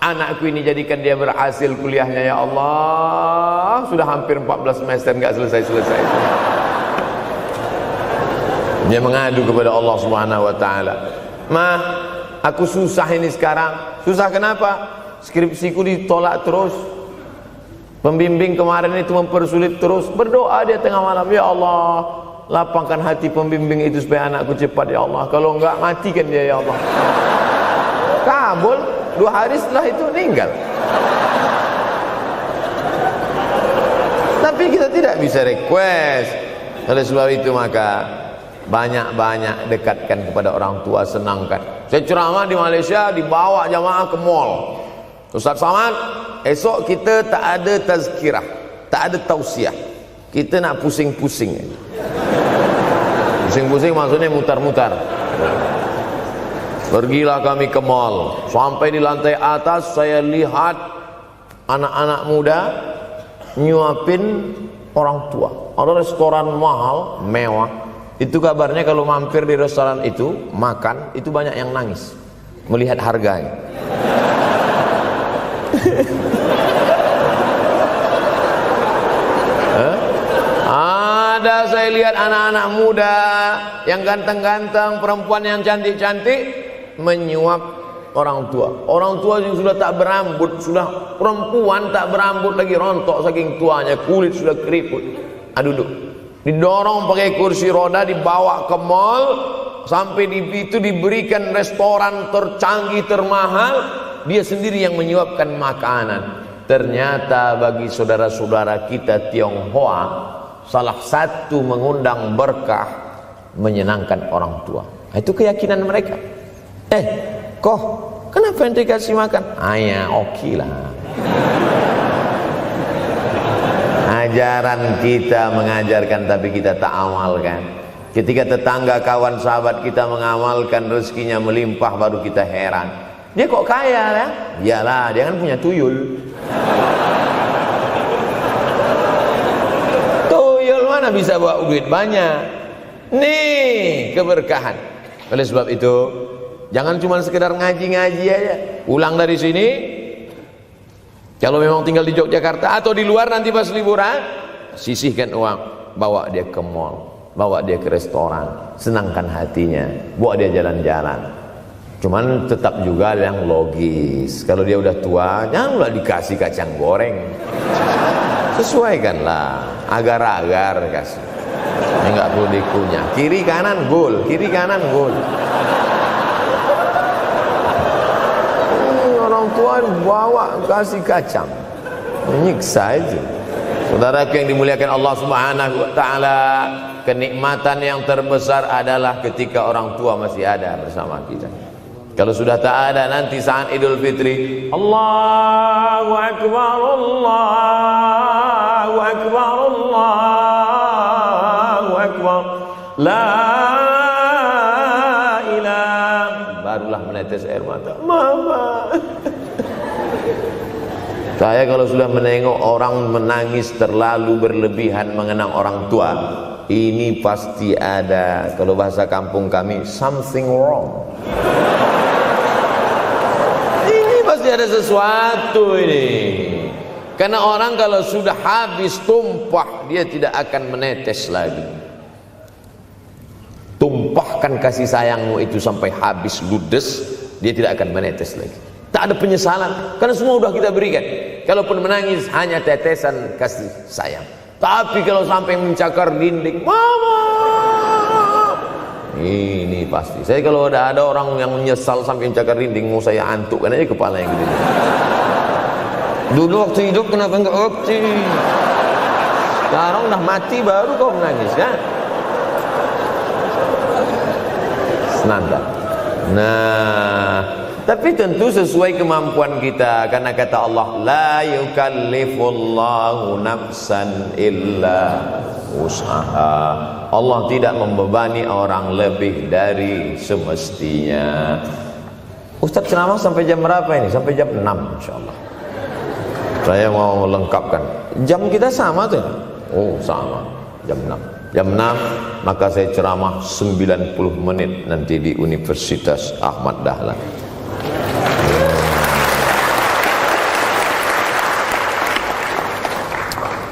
anakku ini jadikan dia berhasil kuliahnya, ya Allah. Sudah hampir 14 semester nggak selesai-selesai. Dia mengadu kepada Allah Subhanahu wa taala. "Ma, aku susah ini sekarang." Susah kenapa? Skripsiku ditolak terus. Pembimbing kemarin itu mempersulit terus. Berdoa dia tengah malam, "Ya Allah, lapangkan hati pembimbing itu supaya anakku cepat, ya Allah. Kalau enggak, matikan dia, ya Allah." Kabul, 2 hari setelah itu meninggal. Tapi kita tidak bisa request. Oleh sebab itu maka banyak-banyak dekatkan kepada orang tua, senangkan. Saya ceramah di Malaysia, dibawa jamaah ke mall. Ustaz Samad, esok kita tak ada tazkirah, tak ada tausiah. Kita nak pusing-pusing. Pusing-pusing maksudnya mutar-mutar. Pergilah kami ke mall. Sampai di lantai atas saya lihat anak-anak muda nyuapin orang tua. Ada restoran mahal, mewah. Itu kabarnya kalau mampir di restoran itu, makan, itu banyak yang nangis melihat harganya. Ada saya lihat anak-anak muda yang ganteng-ganteng, perempuan yang cantik-cantik menyuap orang tua. Orang tua yang sudah tak berambut, sudah perempuan tak berambut lagi, rontok saking tuanya, kulit sudah keriput. Duduk, didorong pakai kursi roda, dibawa ke mall, sampai di itu diberikan restoran tercanggih, termahal, dia sendiri yang menyuapkan makanan. Ternyata bagi saudara-saudara kita Tionghoa, salah satu mengundang berkah menyenangkan orang tua. Itu keyakinan mereka. Kok kenapa ente kasih makan? Ya oke lah. Ajaran kita mengajarkan tapi kita tak amalkan. Ketika tetangga, kawan, sahabat kita mengamalkan, rezekinya melimpah, baru kita heran. Dia kok kaya ya? Iyalah, dia kan punya tuyul. Tuyul mana bisa bawa duit banyak? Nih keberkahan. Oleh sebab itu, jangan cuma sekedar ngaji-ngaji aja. Pulang dari sini, kalau memang tinggal di Yogyakarta atau di luar nanti pas liburan, sisihkan uang, bawa dia ke mall, bawa dia ke restoran, senangkan hatinya, bawa dia jalan-jalan. Cuman tetap juga yang logis. Kalau dia udah tua, janganlah dikasih kacang goreng. Sesuaikanlah, agar-agar kasih. Ini nggak perlu dikunyah. Kiri kanan gol, kiri kanan gol. Orang tua bawa kasih kacang, menyiksa aja. Saudara yang dimuliakan Allah Subhanahu wa taala, kenikmatan yang terbesar adalah ketika orang tua masih ada bersama kita. Kalau sudah tak ada, nanti saat Idul Fitri, Allahu Akbar, Allahu Akbar, Allahu Akbar, la ilaha, barulah menetes air mata. Mama. Saya kalau sudah menengok orang menangis terlalu berlebihan mengenang orang tua, ini pasti ada, kalau bahasa kampung kami, something wrong. Pasti ada sesuatu ini. Karena orang kalau sudah habis tumpah, dia tidak akan menetes lagi. Tumpahkan kasih sayangmu itu sampai habis ludes, dia tidak akan menetes lagi. Tak ada penyesalan, karena semua sudah kita berikan. Kalaupun menangis hanya tetesan kasih sayang. Tapi kalau sampai mencakar dinding, mama, ini pasti. Saya kalau ada orang yang menyesal sampai mencakar dinding, mau saya antukkan aja kepala yang gede. Dulu waktu hidup kenapa enggak waktu? Sekarang udah mati baru kau menangis, ya? Senanda. Nah, tapi tentu sesuai kemampuan kita, karena kata Allah, la yukallifullahu nafsan illa usaha. Allah tidak membebani orang lebih dari semestinya. Ustaz ceramah sampai jam berapa ini? Sampai jam 6 insyaallah. Saya mau lengkapkan. Jam kita sama tuh. Oh, sama. Jam 6. Jam 6 maka saya ceramah 90 menit nanti di Universitas Ahmad Dahlan.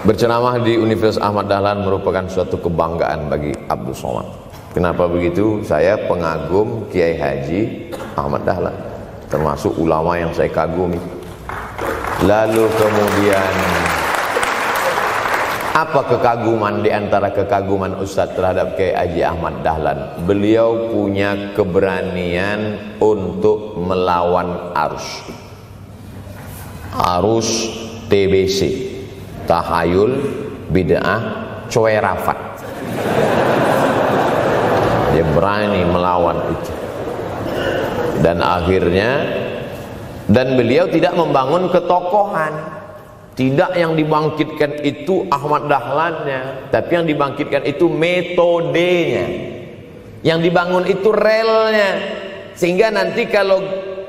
Berceramah di Universitas Ahmad Dahlan merupakan suatu kebanggaan bagi Abdul Somad. Kenapa begitu? Saya pengagum Kiai Haji Ahmad Dahlan, termasuk ulama yang saya kagumi. Lalu kemudian, apa kekaguman di antara kekaguman Ustadz terhadap Kiai Haji Ahmad Dahlan? Beliau punya keberanian untuk melawan arus TBC, tahayul, bid'ah, coerafat. Dia berani melawan itu. Dan akhirnya, dan beliau tidak membangun ketokohan. Tidak yang dibangkitkan itu Ahmad Dahlannya, tapi yang dibangkitkan itu metodenya. Yang dibangun itu relnya. Sehingga nanti kalau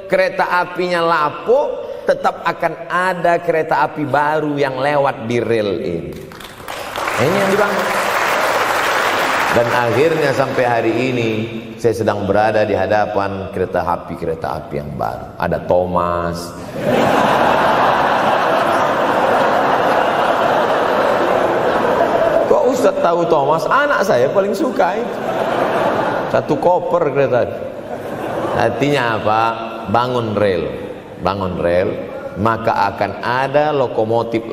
kereta apinya lapuk, tetap akan ada kereta api baru yang lewat di rel ini. Ini yang dibangun. Dan akhirnya sampai hari ini saya sedang berada di hadapan kereta api yang baru. Ada Thomas. Kok Ustaz tahu Thomas? Anak saya paling suka itu. Satu koper kereta. Artinya apa? Bangun rel, maka akan ada lokomotif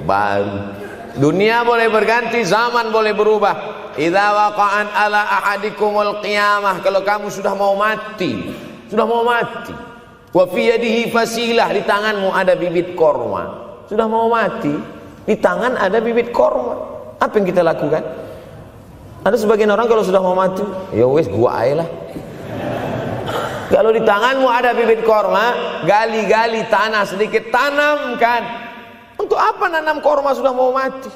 baru. Dunia boleh berganti, zaman boleh berubah. Idza waqa'an ala ahadikumul qiyamah, kalau kamu sudah mau mati, wa fi yadihi fasilah, di tanganmu ada bibit korma. Sudah mau mati, di tangan ada bibit korma. Apa yang kita lakukan? Ada sebagian orang kalau sudah mau mati, ya wes gua aja lah. Kalau di tanganmu ada bibit korma, gali-gali tanah sedikit, tanamkan. Untuk apa nanam korma sudah mau mati?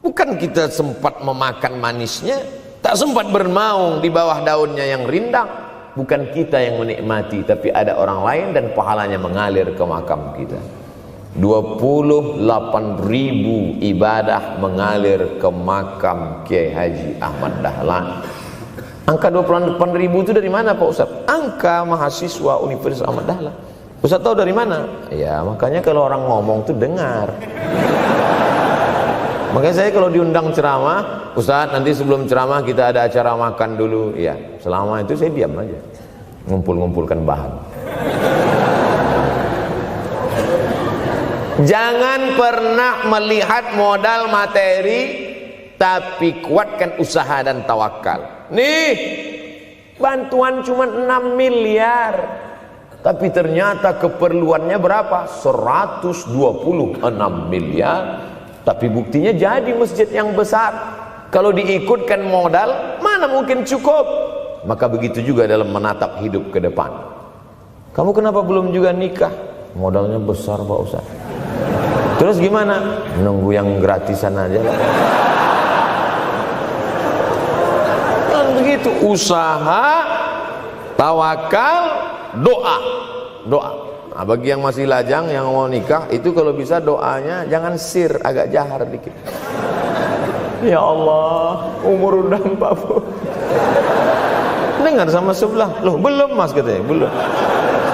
Bukan kita sempat memakan manisnya, tak sempat bermaung di bawah daunnya yang rindang. Bukan kita yang menikmati, tapi ada orang lain dan pahalanya mengalir ke makam kita. 28.000 ibadah mengalir ke makam Kiai Haji Ahmad Dahlan. Angka 28.000 itu dari mana Pak Ustaz? Angka mahasiswa Universitas Ahmad Dahlan. Ustaz tahu dari mana? Ya makanya kalau orang ngomong tuh dengar. Makanya saya kalau diundang ceramah, Ustaz nanti sebelum ceramah kita ada acara makan dulu. Ya selama itu saya diam aja. ngumpul-ngumpulkan bahan. Jangan pernah melihat modal materi, tapi kuatkan usaha dan tawakal. Nih, bantuan cuma 6 miliar, tapi ternyata keperluannya berapa? 126 miliar. Tapi buktinya jadi masjid yang besar. Kalau diikutkan modal, mana mungkin cukup? Maka begitu juga dalam menatap hidup ke depan. Kamu kenapa belum juga nikah? Modalnya besar Pak Ustaz. Terus gimana? Nunggu yang gratisan aja lah. Dan begitu, usaha, tawakal, doa. Doa. Nah, bagi yang masih lajang, yang mau nikah, itu kalau bisa doanya jangan sir, agak jahar dikit. Ya Allah, umur udah 40. Dengar sama sebelah, loh belum mas katanya, belum.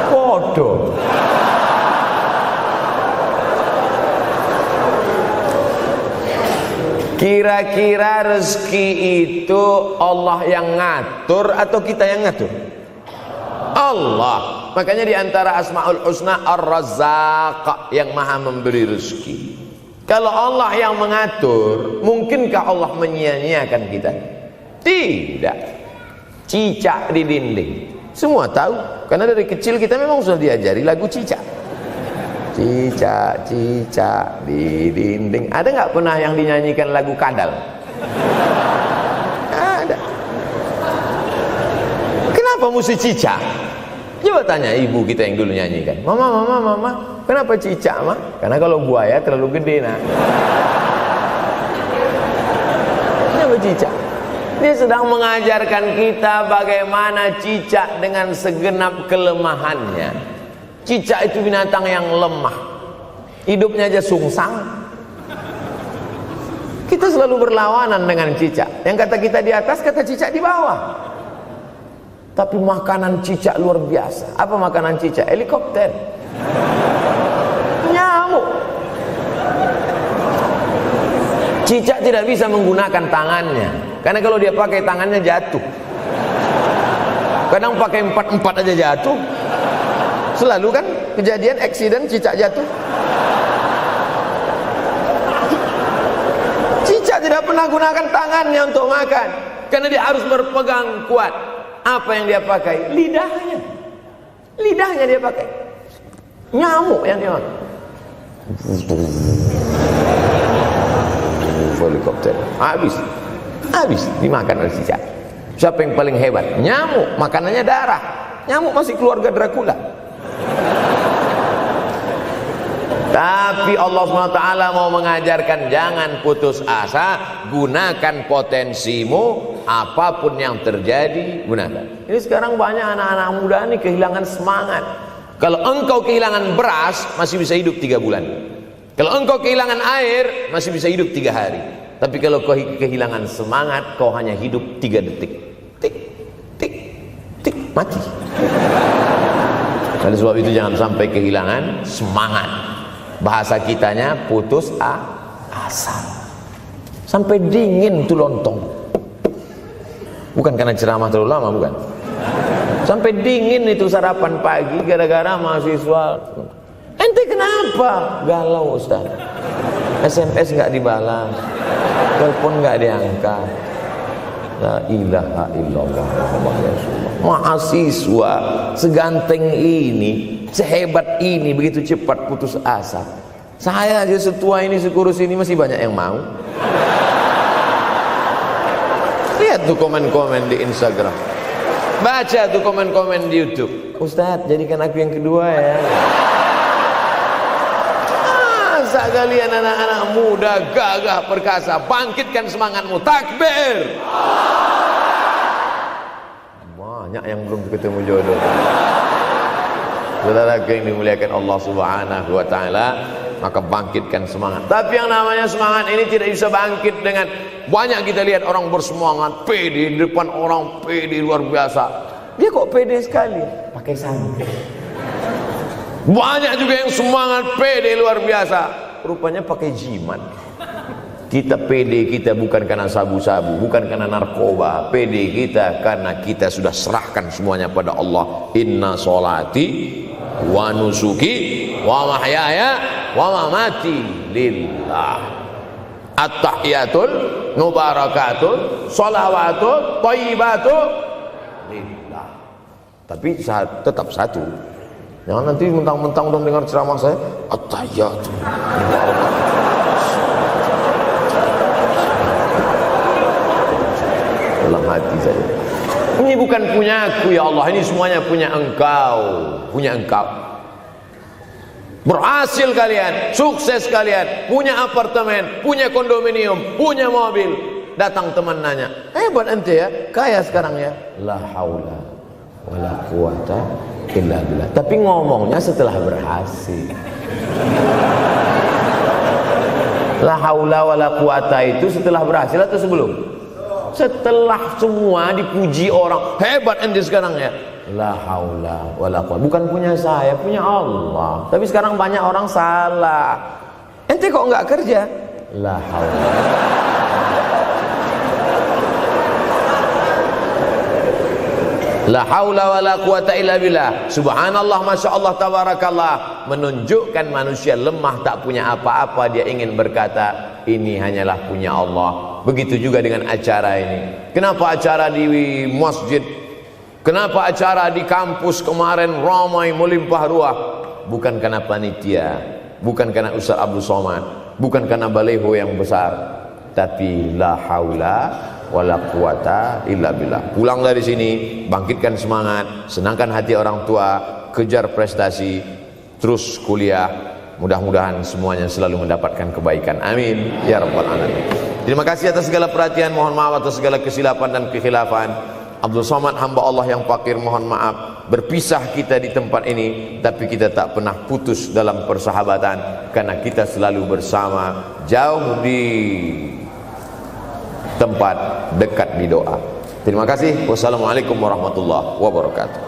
Bodoh. Kira-kira rezeki itu Allah yang ngatur atau kita yang ngatur? Allah. Makanya di antara Asmaul Husna Ar-Razzaq, yang maha memberi rezeki. Kalau Allah yang mengatur, mungkinkah Allah menyia-nyiakan kita? Tidak. Cicak di dinding, semua tahu, karena dari kecil kita memang sudah diajari lagu cicak. Cicak, cicak di dinding. Ada nggak pernah yang dinyanyikan lagu kadal? Ada. Kenapa mesti cicak? Coba tanya ibu kita yang dulu nyanyikan. Mama, kenapa cicak, Ma? Karena kalau buaya terlalu gede, nak. Kenapa cicak? Dia sedang mengajarkan kita bagaimana cicak dengan segenap kelemahannya. Cicak itu binatang yang lemah, hidupnya aja sungsang. Kita selalu berlawanan dengan cicak. Yang kata kita di atas, kata cicak di bawah. Tapi makanan cicak luar biasa. Apa makanan cicak? Helikopter, nyamuk. Cicak tidak bisa menggunakan tangannya, karena kalau dia pakai tangannya jatuh. Kadang pakai 4 aja jatuh. Selalu kan kejadian accident cicak jatuh. Cicak tidak pernah gunakan tangannya untuk makan, karena dia harus berpegang kuat. Apa yang dia pakai? Lidahnya. Lidahnya dia pakai. Nyamuk yang dia makan. Helikopter. Habis dimakan oleh cicak. Siapa yang paling hebat? Nyamuk. Makanannya darah. Nyamuk masih keluarga Dracula. Tapi Allah SWT mau mengajarkan jangan putus asa, gunakan potensimu, apapun yang terjadi gunakan. Ini sekarang banyak anak-anak muda nih kehilangan semangat. Kalau engkau kehilangan beras masih bisa hidup 3 bulan. Kalau engkau kehilangan air masih bisa hidup 3 hari. Tapi kalau kau kehilangan semangat, kau hanya hidup 3 detik. Tik, tik, tik, mati. Oleh sebab itu jangan sampai kehilangan semangat. Bahasa kitanya putus asa. Sampai dingin tuh lontong. Bukan karena ceramah terlalu lama, bukan. Sampai dingin itu sarapan pagi gara-gara mahasiswa. Ente kenapa? Galau Ustaz. SMS nggak dibalas, telepon nggak diangkat. La ilaha illallah Muhammad Rasulullah. Mahasiswa seganteng ini, sehebat ini, begitu cepat putus asa. Saya aja setua ini, sekurus ini masih banyak yang mau. Lihat tuh komen-komen di Instagram, baca tuh komen-komen di YouTube. Ustadz, jadikan aku yang kedua ya. Masa kalian anak-anak muda gagah perkasa, bangkitkan semangatmu, takbir. Banyak yang belum ketemu jodoh. Saudara yang dimuliakan Allah Subhanahu wa taala, maka bangkitkan semangat. Tapi yang namanya semangat ini tidak bisa bangkit dengan banyak. Kita lihat orang bersemangat, pede di depan orang, pede luar biasa. Dia kok pede sekali? Pakai santai. Banyak juga yang semangat, pede luar biasa, rupanya pakai jimat. Kita pede kita bukan karena sabu-sabu, bukan karena narkoba. Pede kita karena kita sudah serahkan semuanya pada Allah. Inna sholati wa nusuki wa mahyaya wa mamati lillah. At-tahiyatul mubarakatun sholawatun thayyibatun lillah. Tapi tetap satu. Jangan nanti mentang-mentang udah dengar ceramah saya at-tahiyatul mubarakatun. Dalam hati saja. Ini bukan punya aku ya Allah, ini semuanya punya Engkau, punya Engkau. Berhasil kalian, sukses kalian, punya apartemen, punya kondominium, punya mobil. Datang teman nanya, hebat ente ya, kaya sekarang ya. La haula wala quwata illa billah. Tapi ngomongnya setelah berhasil. La haula wala quwata itu setelah berhasil atau sebelum? Setelah semua dipuji orang, hebat ente sekarang ya. La haula wala quwwata, bukan punya saya, punya Allah. Tapi sekarang banyak orang salah. Ente kok enggak kerja? La haula. La haula wala quwwata illa billah. Subhanallah, masya Allah, tabarakallah. Menunjukkan manusia lemah, tak punya apa-apa. Dia ingin berkata, ini hanyalah punya Allah. Begitu juga dengan acara ini. Kenapa acara di masjid? Kenapa acara di kampus kemarin ramai melimpah ruah? Bukan karena panitia, bukan karena Ustaz Abdul Somad, bukan karena baleho yang besar, tapi la haula wala quwata illa billah. Pulang dari sini, bangkitkan semangat, senangkan hati orang tua, kejar prestasi, terus kuliah. Mudah-mudahan semuanya selalu mendapatkan kebaikan. Amin ya rabbal alamin. Terima kasih atas segala perhatian. Mohon maaf atas segala kesilapan dan kekhilafan. Abdul Somad, hamba Allah yang fakir, mohon maaf. Berpisah kita di tempat ini, tapi kita tak pernah putus dalam persahabatan, karena kita selalu bersama, jauh di tempat, dekat di doa. Terima kasih. Wassalamualaikum warahmatullahi wabarakatuh.